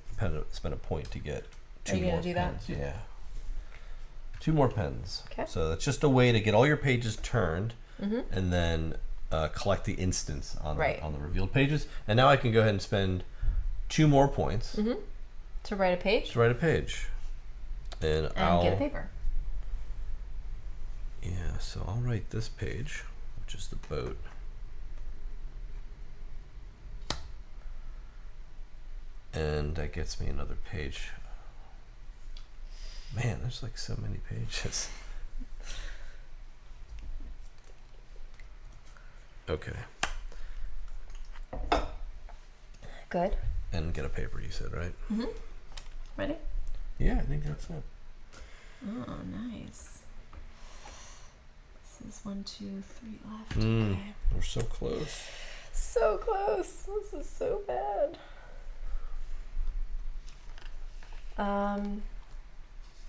spend a point to get 2 more pens. Are you gonna do that? Yeah. 2 more pens. Okay. So that's just a way to get all your pages turned, and then collect the instants on the revealed pages. And now I can go ahead and spend 2 more points to write a page. And I'll get a paper. Yeah. So I'll write this page, which is the boat. And that gets me another page. Man, there's like so many pages. Okay. Good. And get a paper, you said, right? Ready? Yeah, I think that's it. Oh, nice. This is 1, 2, 3 left. Okay. We're so close. So close. This is so bad. All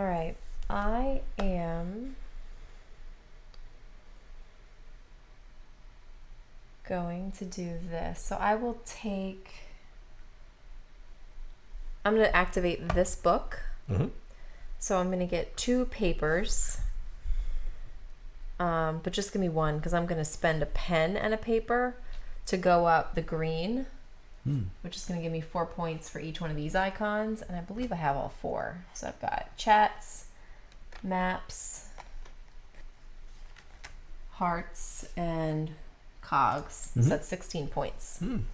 right. I am going to do this. So I will I'm going to activate this book. So I'm going to get 2 papers, but just give me 1 because I'm going to spend a pen and a paper to go up the green, which is going to give me 4 points for each one of these icons. And I believe I have all 4. So I've got chats, maps, hearts, and cogs. So that's 16 points. 1,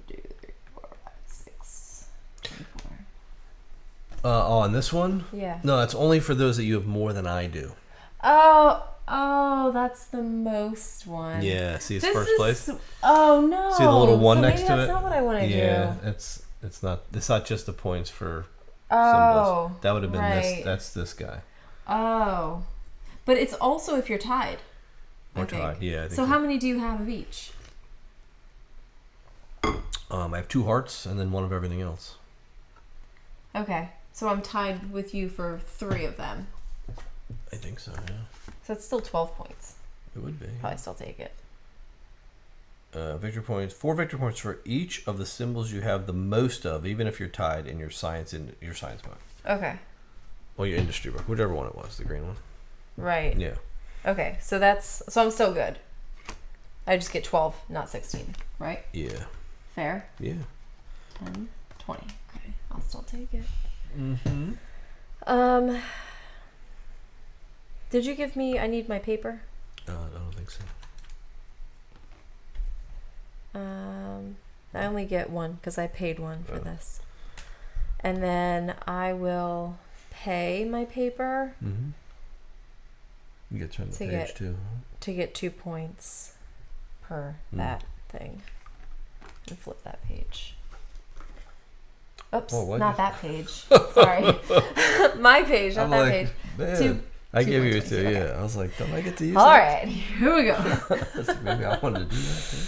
2, 3, 4, 5, 6, 24. On this one? Yeah. No, that's only for those that you have more than I do. Oh, that's the most one. Yeah, see it's first place? Oh, no. See the little 1 next to it? That's not what I want to do. Yeah, it's not just the points for symbols. That would have been this. That's this guy. Oh. But it's also if you're tied. Or tied, yeah. I think so how many do you have of each? I have 2 hearts and then 1 of everything else. Okay. So I'm tied with you for 3 of them. I think so, yeah. So it's still 12 points. It would be. Probably still take it. Victory points. 4 victory points for each of the symbols you have the most of, even if you're tied in your science book. Okay. Well, your industry book, whichever one it was, the green one. Right. Yeah. Okay, so I'm still good. I just get 12, not 16, right? Yeah. Fair? Yeah. 10, 20. Okay, I'll still take it. Mm-hmm. Did you give me, I need my paper? I don't think so. I only get 1 because I paid 1 for this. And then I will pay my paper. Mm-hmm. You get to turn the page too. To get 2 points per that thing. And flip that page. Oops, not that page. Sorry. My page, not that page. Man, I gave you 2, yeah. I was like, don't I get to use All right, here we go. Maybe I wanted to do that too.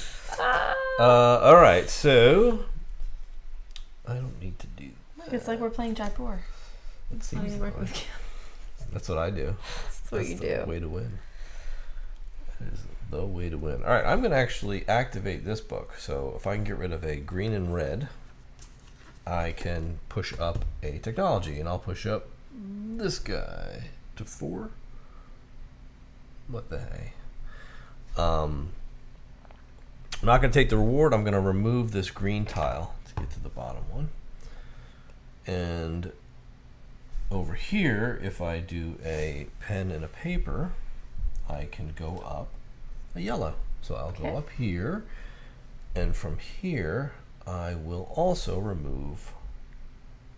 All right, so I don't need to do that. It's like we're playing Jaipur. It seems that way. That's what I do. That's what you do. The way to win. That is the way to win. All right, I'm going to actually activate this book. So if I can get rid of a green and red, I can push up a technology, and I'll push up this guy to 4. What the hey? I'm not going to take the reward. I'm going to remove this green tile to get to the bottom one. And over here, if I do a pen and a paper, I can go up a yellow. So I'll go up here, and from here, I will also remove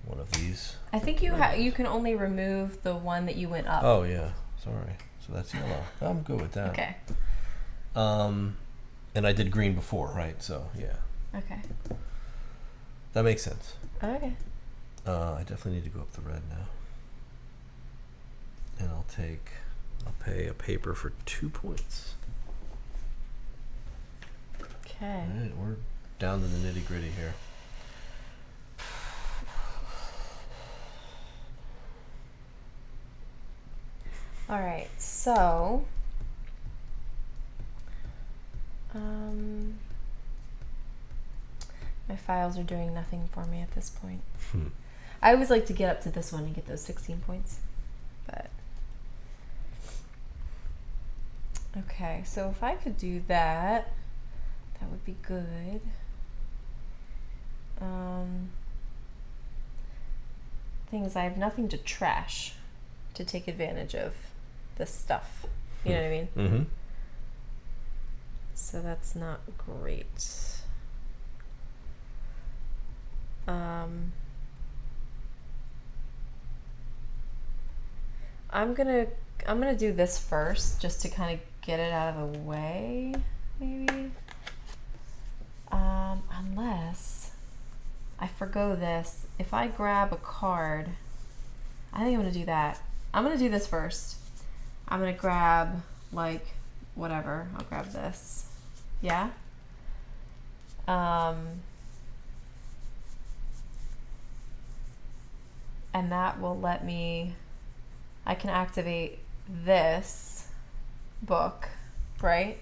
one of these. I think you can only remove the one that you went up. Oh yeah, sorry. So that's yellow. I'm good with that. Okay. And I did green before, right? So yeah. Okay. That makes sense. Okay. I definitely need to go up the red now. And I'll pay a paper for 2 points. Okay. All right, we're down to the nitty gritty here. All right, so my files are doing nothing for me at this point. I always like to get up to this one and get those 16 points, but okay, so if I could do that, that would be good. Thing is, I have nothing to trash to take advantage of this stuff. You know what I mean? Mm-hmm. So that's not great. I'm gonna do this first just to kind of get it out of the way, maybe. Unless I forgo this. If I grab a card, I think I'm gonna do that. I'm gonna do this first. I'm gonna grab, like, whatever. I'll grab this. Yeah? And that will let me, I can activate this book, right?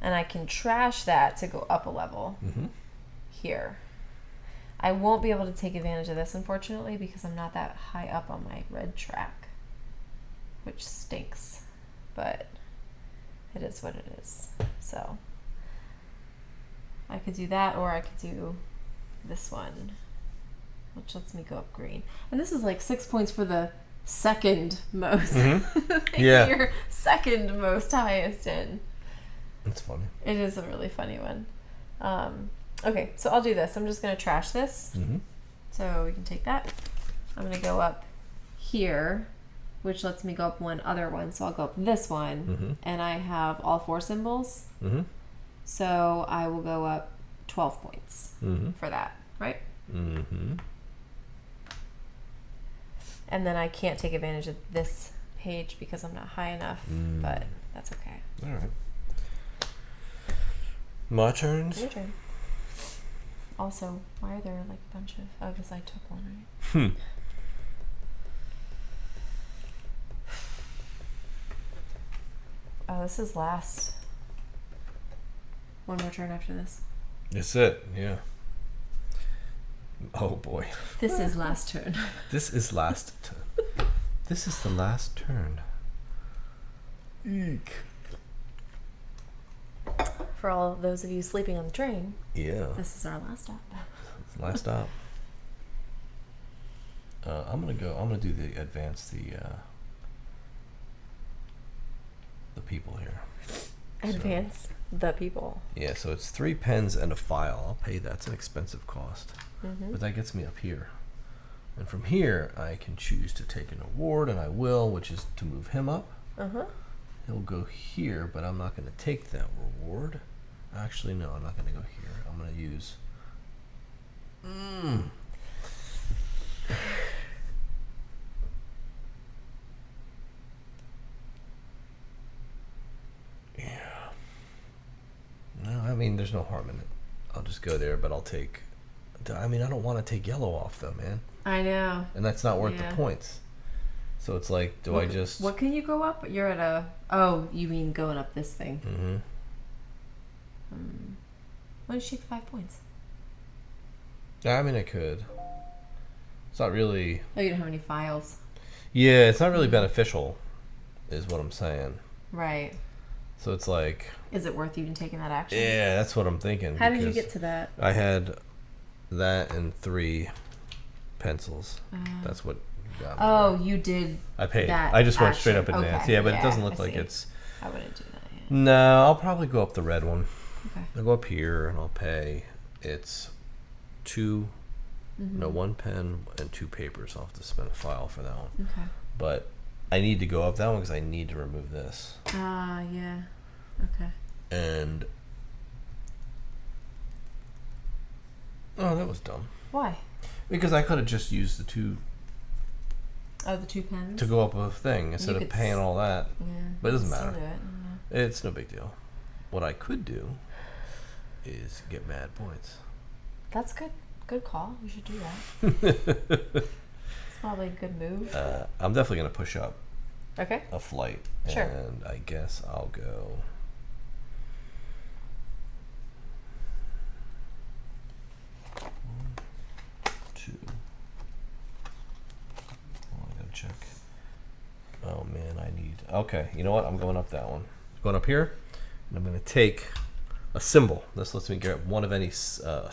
And I can trash that to go up a level here. I won't be able to take advantage of this, unfortunately, because I'm not that high up on my red track, which stinks, but it is what it is. So I could do that, or I could do this one, which lets me go up green. And this is like 6 points for the second most. Yeah. Your second most highest in. That's funny. It is a really funny one. Okay, so I'll do this. I'm just going to trash this. So we can take that. I'm going to go up here, which lets me go up one other one. So I'll go up this one, and I have all 4 symbols. So I will go up 12 points for that, right? And then I can't take advantage of this page because I'm not high enough, but that's okay. All right. My turns? Your turn. Also, why are there like a bunch of... Oh, because I took one, right? Oh, this is last. One more turn after this. That's it, yeah. Oh boy. This is last turn. This is last turn. This is the last turn. Eek. For all those of you sleeping on the train, this is our last stop. Last stop. I'm gonna do the advance the people here. Advance the people. Yeah, so it's 3 pens and a file. I'll pay that. It's an expensive cost. But that gets me up here. And from here, I can choose to take an award, and I will, which is to move him up. He'll go here, but I'm not going to take that reward. Actually, no, I'm not going to go here. I'm going to use... Yeah. No, I mean, there's no harm in it. I'll just go there, but I'll take... I mean, I don't want to take yellow off, though, man. I know. And that's not worth the points. So it's like, I just... What can you go up? You're at a... Oh, you mean going up this thing. Why don't you take 5 points? I mean, I could. It's not really... Oh, you don't have any files. Yeah, it's not really beneficial, is what I'm saying. Right. So it's like... Is it worth even taking that action? Yeah, that's what I'm thinking. How did you get to that? I had that and 3 pencils. That's what got me. Oh, you did. I paid. That I just went action. straight up advance. Okay. Yeah, but it doesn't look like it's... I wouldn't do that yet. No, I'll probably go up the red one. Okay. I'll go up here and I'll pay. It's 2... No, 1 pen and 2 papers. I'll have to spend a file for that one. Okay. But I need to go up that one because I need to remove this. Yeah. Okay. And... Oh, that was dumb. Why? Because I could have just used the 2... Oh, the 2 pens? To go up a thing instead of paying all that. Yeah. But it doesn't matter. Do it. It's no big deal. What I could do is get mad points. That's good. Good call. You should do that. It's probably a good move. I'm definitely going to push up a flight. Sure. And I guess I'll go... 1, 2. Oh, I gotta check. Oh man, I need... Okay, you know what? I'm going up that one. Going up here, and I'm going to take a symbol. This lets me get one of any symbol,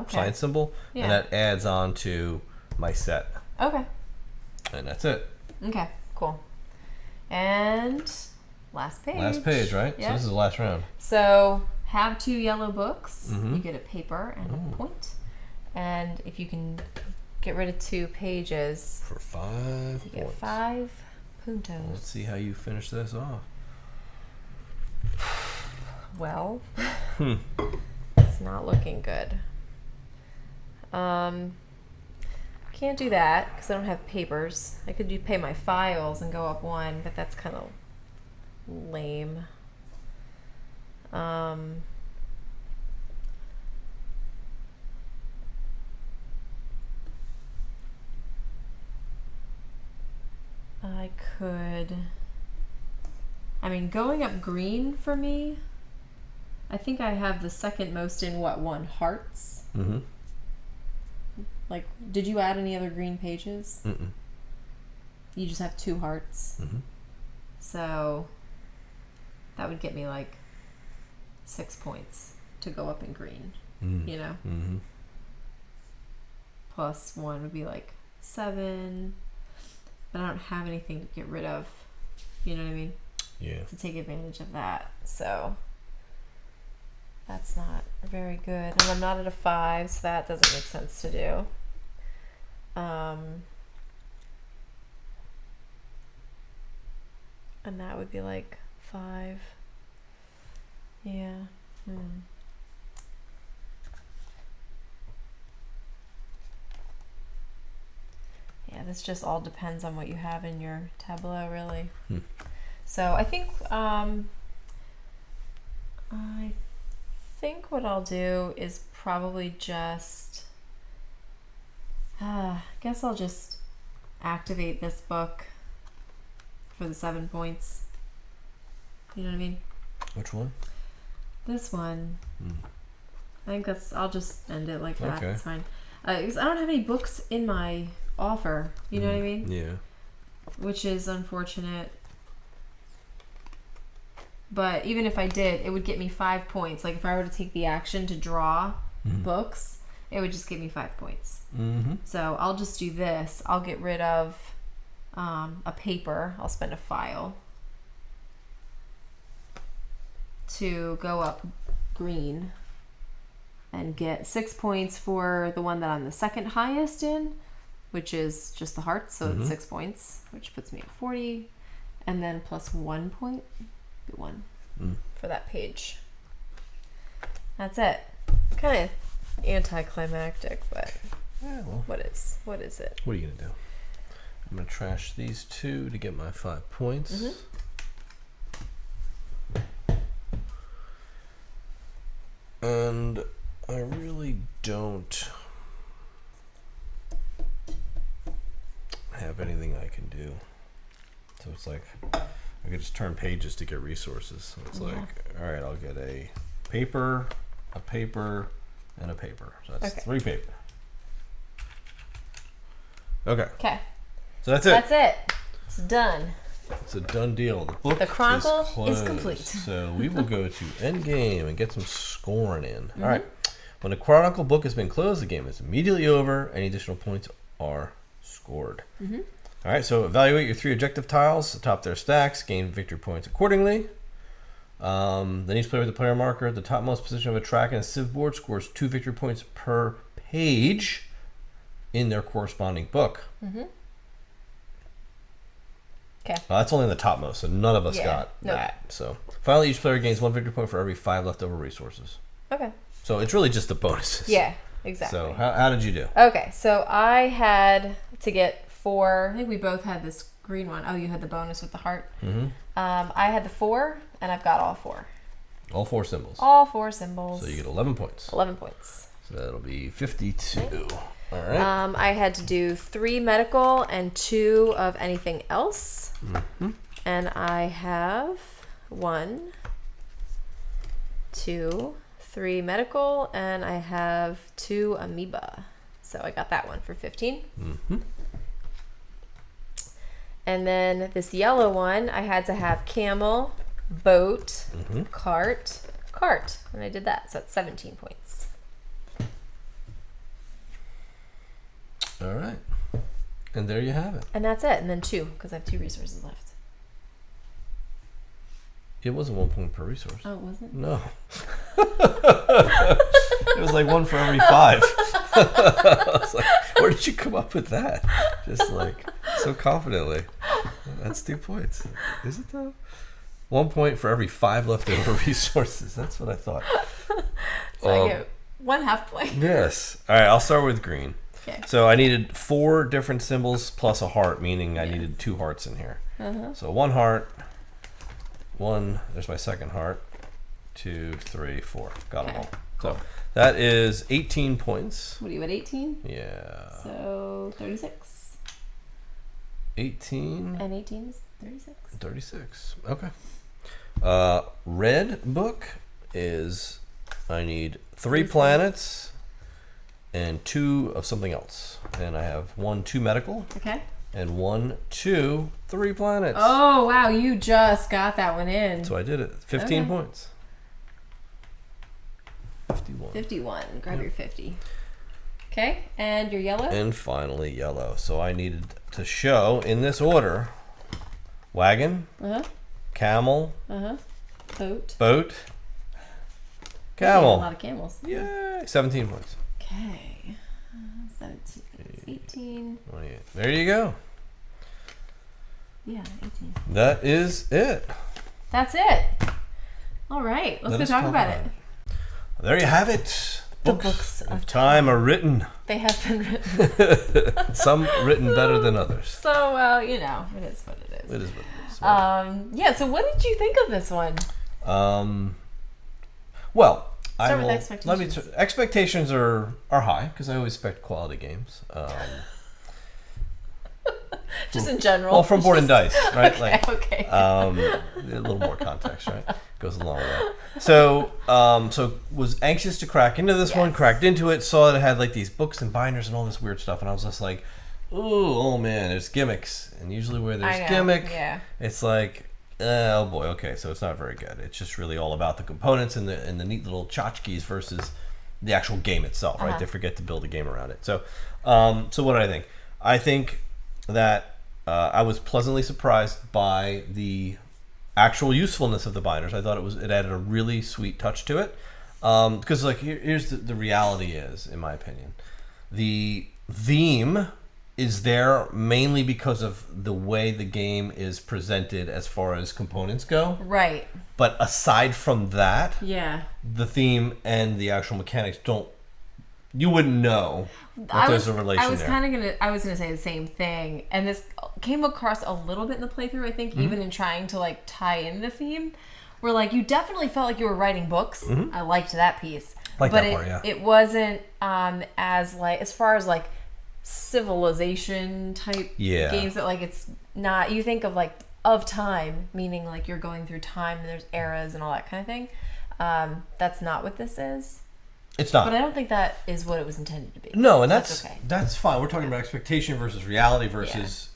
science symbol, and that adds on to my set. Okay. And that's it. Okay, cool. And last page. Last page, right? Yep. So this is the last round. So have 2 yellow books. You get a paper and a point. And if you can get rid of 2 pages... For 5 you get 5 puntos. Let's see how you finish this off. Well, it's not looking good. Can't do that because I don't have papers. I could pay my files and go up 1, but that's kind of lame. I could... I mean, going up green for me, I think I have the second most in what, 1? Hearts? Like, did you add any other green pages? You just have 2 hearts. So that would get me like 6 points to go up in green, you know? Plus 1 would be like 7, but I don't have anything to get rid of, you know what I mean? Yeah. To take advantage of that. So that's not very good. And I'm not at a 5, so that doesn't make sense to do. And that would be like 5. Yeah. Yeah, this just all depends on what you have in your tableau, really. think what I'll do is probably just, guess I'll just activate this book for the 7 points. You know what I mean? Which one? This one. I think I'll just end it like that. Okay. It's fine. Because I don't have any books in my offer. You know what I mean? Yeah. Which is unfortunate. But even if I did, it would get me 5 points. Like if I were to take the action to draw books, it would just give me 5 points. So I'll just do this. I'll get rid of a paper. I'll spend a file to go up green and get 6 points for the one that I'm the second highest in, which is just the hearts. So it's 6 points, which puts me at 40. And then plus 1 point. One for that page. That's it. Kind of anticlimactic, but what is it? What are you gonna do? I'm gonna trash these 2 to get my 5 points. And I really don't have anything I can do. So it's like I could just turn pages to get resources. So it's like, all right, I'll get a paper, and a paper. So that's 3 paper. Okay. Okay. So that's it. That's it. It's done. It's a done deal. The book Chronicle is complete. So we will go to endgame and get some scoring in. All right. When the Chronicle book has been closed, the game is immediately over. Any additional points are scored. All right, so evaluate your 3 objective tiles atop their stacks, gain victory points accordingly. Then each player with a player marker at the topmost position of a track in a civ board scores 2 victory points per page in their corresponding book. Okay. That's only in the topmost, so none of us got that. So finally, each player gains 1 victory point for every 5 leftover resources. Okay. So it's really just the bonuses. Yeah, exactly. So how did you do? Okay, so I had to get 4. I think we both had this green one. Oh, you had the bonus with the heart. I had the 4, and I've got all 4. All 4 symbols. All 4 symbols. So you get 11 points. 11 points. So that'll be 52. All right. I had to do 3 medical and 2 of anything else. And I have 1, 2, 3 medical, and I have 2 amoeba. So I got that one for 15. And then this yellow one, I had to have camel, boat, cart, and I did that. So that's 17 points. All right. And there you have it. And that's it. And then 2, because I have 2 resources left. It wasn't 1 point per resource. Oh, it wasn't? No. It was like 1 for every 5. I was like, where did you come up with that? Just like so confidently. That's 2 points. Is it though? 1 point for every 5 leftover resources. That's what I thought. So I get 1/2 point. Yes. All right, I'll start with green. Okay. So I needed 4 different symbols plus a heart, meaning I needed 2 hearts in here. So 1 heart, 1, there's my second heart, 2, 3, 4. Got them all. So that is 18 points. What are you at, 18? Yeah. So 36. 18. And 18 is 36. 36. Okay. Red book is I need 3 planets and 2 of something else. And I have 1, 2 medical. Okay. And 1, 2, 3 planets. Oh, wow. You just got that one in. So I did it. 15 points. 51. 51. Grab your 50. Okay. And your yellow? And finally yellow. So I needed to show in this order wagon, camel, boat, camel. A lot of camels. Yay. 17 points. Okay. 17. 18. 28. There you go. Yeah, 18. That is it. That's it. All right. Let's go talk about it. There you have it. The books of time are written. They have been written. Some written better than others. So, well, you know, it is what it is. It is what it is. Yeah, so what did you think of this one? Well, Start with expectations. Expectations are high because I always expect quality games. Just in general. Well, from Board and Dice, right? Okay. A little more context, right? Goes a long way. So was anxious to crack into this one, cracked into it, saw that it had like these books and binders and all this weird stuff, and I was just like, oh man, there's gimmicks. And usually where there's gimmick, it's like, oh boy, okay, so it's not very good. It's just really all about the components and the neat little tchotchkes versus the actual game itself, right? They forget to build a game around it. So what did I think? I think that I was pleasantly surprised by the actual usefulness of the binders. I thought it added a really sweet touch to it. Because like here's the reality is, in my opinion, the theme is there mainly because of the way the game is presented as far as components go. Right. But aside from that, the theme and the actual mechanics you wouldn't know that there's a relation there. I was gonna say the same thing, and this came across a little bit in the playthrough. I think even in trying to like tie in the theme, where like you definitely felt like you were writing books. I liked that piece, it wasn't as far as like civilization type games that like it's not. You think of like of time, meaning like you're going through time and there's eras and all that kind of thing. That's not what this is. It's not. But I don't think that is what it was intended to be. No, and that's fine. We're talking about expectation versus reality versus,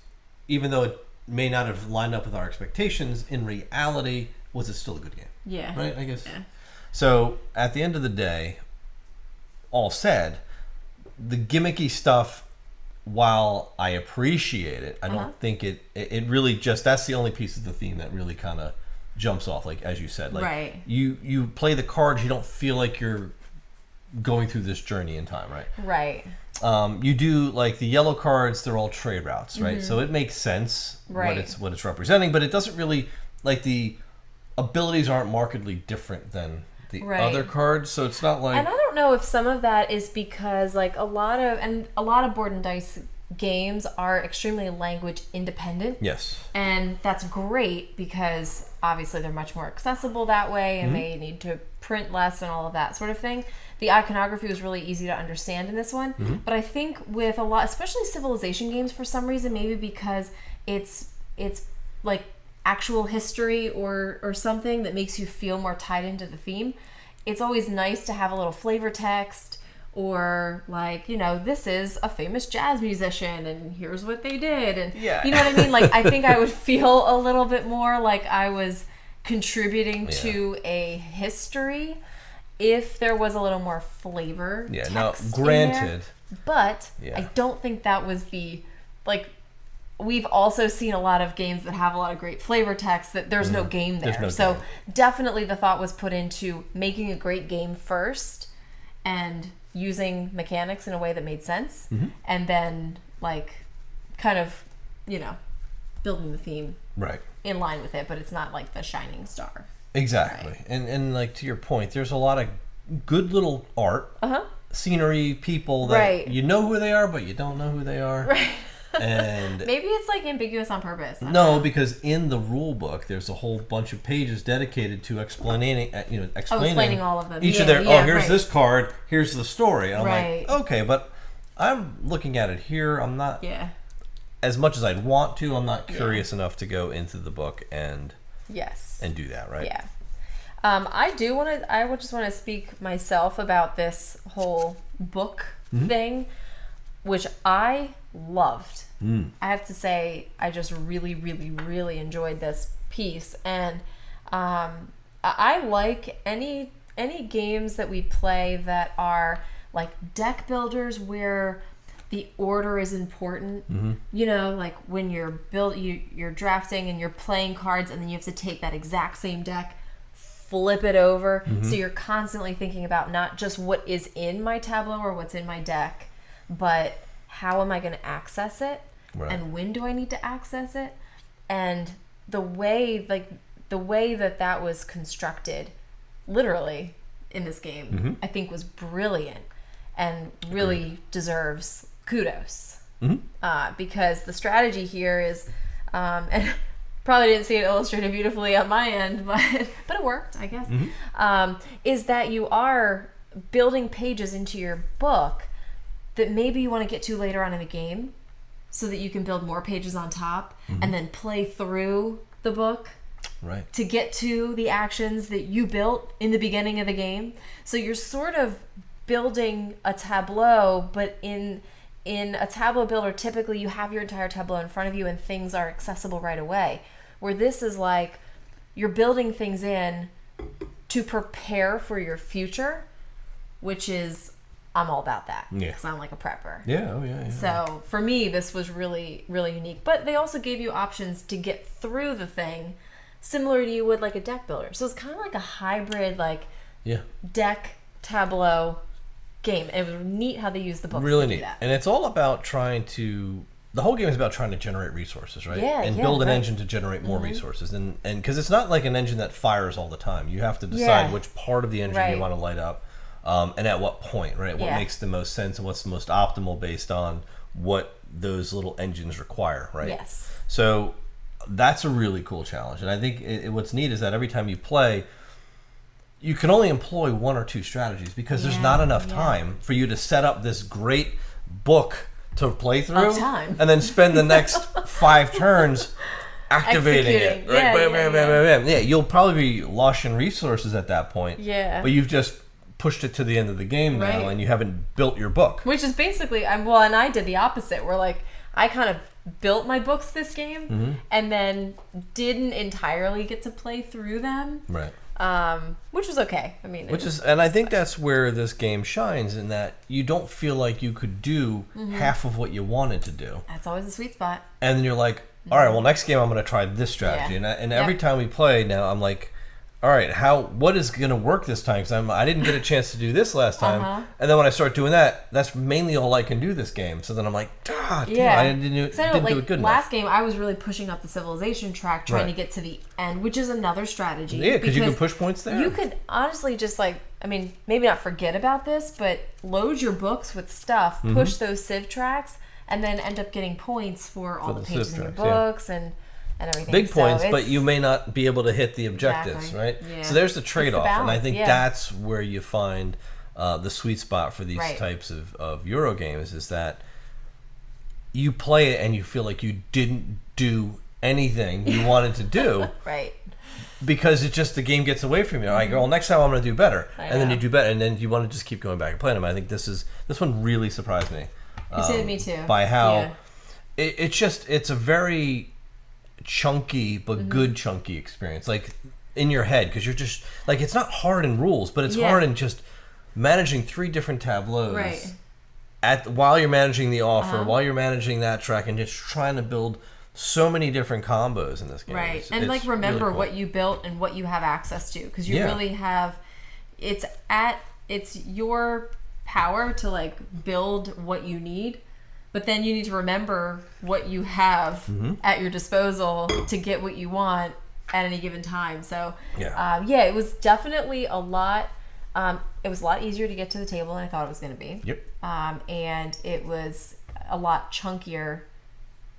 even though it may not have lined up with our expectations, in reality, was it still a good game? Yeah. Right, I guess. Yeah. So, at the end of the day, all said, the gimmicky stuff, while I appreciate it, I don't think it really just, that's the only piece of the theme that really kind of jumps off, like, as you said. Like, you play the cards, you don't feel like you're going through this journey in time, right? Right. You do like the yellow cards; they're all trade routes, right? So it makes sense what it's representing, but it doesn't really like the abilities aren't markedly different than the other cards, so it's not like. And I don't know if some of that is because like a lot of Board and Dice games are extremely language independent. Yes. And that's great because obviously they're much more accessible that way, and they need to print less and all of that sort of thing. The iconography was really easy to understand in this one, but I think with a lot, especially civilization games, for some reason, maybe because it's like actual history or something that makes you feel more tied into the theme, it's always nice to have a little flavor text or like, you know, this is a famous jazz musician and here's what they did, and you know what I mean? Like, I think I would feel a little bit more like I was contributing to a history if there was a little more flavor text now granted, but I don't think that was the, like, we've also seen a lot of games that have a lot of great flavor text that there's no game there. So definitely the thought was put into making a great game first and using mechanics in a way that made sense, and then like kind of, you know, building the theme in line with it, but it's not like the shining star. Exactly. Right. And like to your point, there's a lot of good little art, scenery, people that you know who they are, but you don't know who they are. Right. And maybe it's like ambiguous on purpose. No, because in the rule book, there's a whole bunch of pages dedicated to explaining all of them. Each of their, here's this card, here's the story. And I'm like, okay, but I'm looking at it here. I'm not, as much as I'd want to, I'm not curious enough to go into the book and do that, right? Yeah. I would just want to speak myself about this whole book thing, which I loved. I have to say, I just really, really, really enjoyed this piece, and I like any games that we play that are like deck builders where the order is important. You know, like when you're you're drafting and you're playing cards, and then you have to take that exact same deck, flip it over. So you're constantly thinking about not just what is in my tableau or what's in my deck, but how am I going to access it, and when do I need to access it? And the way that was constructed, literally in this game, I think was brilliant and really deserves kudos. Because the strategy here is, and probably didn't see it illustrated beautifully on my end, but it worked, I guess. Is that you are building pages into your book that maybe you want to get to later on in the game, so that you can build more pages on top and then play through the book. Right. To get to the actions that you built in the beginning of the game. So you're sort of building a tableau, but in a tableau builder, typically you have your entire tableau in front of you and things are accessible right away. Where this is like you're building things in to prepare for your future, which is, I'm all about that. Yeah. Because I'm like a prepper. Yeah, oh yeah. So for me, this was really, really unique. But they also gave you options to get through the thing similar to you would like a deck builder. So it's kind of like a hybrid, like deck tableau game. It was neat how they used the books really to neat. do that. And it's all about the whole game is about trying to generate resources, right? And build an engine to generate more resources. And because it's not like an engine that fires all the time. You have to decide which part of the engine you want to light up and at what point, right? What makes the most sense and what's the most optimal based on what those little engines require, right? Yes. So that's a really cool challenge. And I think what's neat is that every time you play, you can only employ one or two strategies because there's not enough time for you to set up this great book to play through and then spend the next 5 turns activating it. Right? Yeah, you'll probably be lush in resources at that point. Yeah. But you've just pushed it to the end of the game now and you haven't built your book. Which is basically, and I did the opposite. Where like, I kind of built my books this game and then didn't entirely get to play through them. Right. Which was okay. I mean, and I think that's where this game shines, in that you don't feel like you could do half of what you wanted to do. That's always a sweet spot. And then you're like, all right, well, next game I'm going to try this strategy. And every time we play now, I'm like, all right, what is going to work this time? Because I didn't get a chance to do this last time. And then when I start doing that, that's mainly all I can do this game. So then I'm like, I didn't do it good enough. Last game, I was really pushing up the civilization track, trying to get to the end, which is another strategy. Yeah, because you can push points there. You could honestly just maybe not forget about this, but load your books with stuff, push those civ tracks, and then end up getting points for all the pages in your books and everything. Big points, but you may not be able to hit the objectives, right? Yeah. So there's the trade-off, and I think that's where you find the sweet spot for these types of Euro games, is that you play it and you feel like you didn't do anything you wanted to do. Right. Because the game gets away from you. Like, well, next time I'm going to do better. And then you do better, and then you want to just keep going back and playing them. I think this one really surprised me. It did me too. By how it's a very chunky but good chunky experience, like in your head, because you're just like, it's not hard in rules, but it's hard in just managing 3 different tableaus while you're managing the offer, while you're managing that track, and just trying to build so many different combos in this game. Right. And like, remember really cool. what you built and what you have access to, because you really have, it's your power to like build what you need. But then you need to remember what you have at your disposal to get what you want at any given time. So, it was definitely a lot. It was a lot easier to get to the table than I thought it was going to be. Yep. And it was a lot chunkier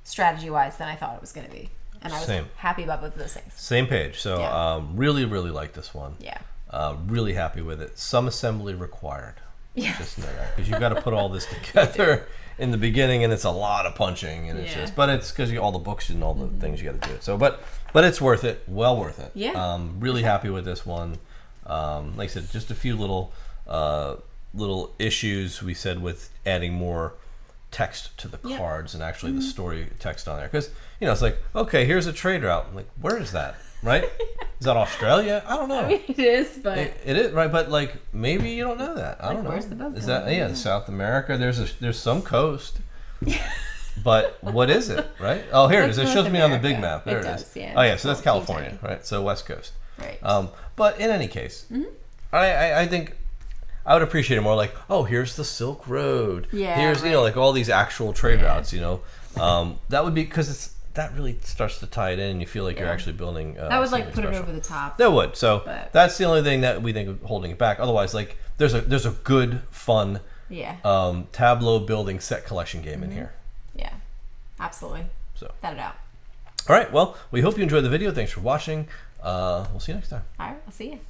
strategy-wise than I thought it was going to be. And I was happy about both of those things. Same page. So, really, really like this one. Yeah. Really happy with it. Some assembly required. Yes. Just know that, because you've got to put all this together in the beginning, and it's a lot of punching, and it's but it's because all the books and all the things you got to do. So, but it's worth it. Well worth it. Yeah. Really happy with this one. Like I said, just a few little issues we said with adding more text to the cards and actually the story text on there, because it's like, okay, here's a trade route. I'm like, where is that? Right? Is that Australia? I don't know. I mean, it is, but it is, right? But like, maybe you don't know that. I don't know. Where's the boat? Is that South America? There's some coast. But what is it? Right? Oh, here it is. It shows me on the big map. There it is. Yeah. Oh yeah, so that's California, right? So West Coast. Right. But in any case, I think I would appreciate it more. Like, oh, here's the Silk Road. Yeah. Here's like all these actual trade routes. That would be, because that really starts to tie it in, and you feel like you're actually building. That would like put it over the top. That would. So that's the only thing that we think of holding it back. Otherwise, like, there's a good, fun, tableau building set collection game in here. Yeah, absolutely. So that it out. All right. Well, we hope you enjoyed the video. Thanks for watching. We'll see you next time. All right. I'll see you.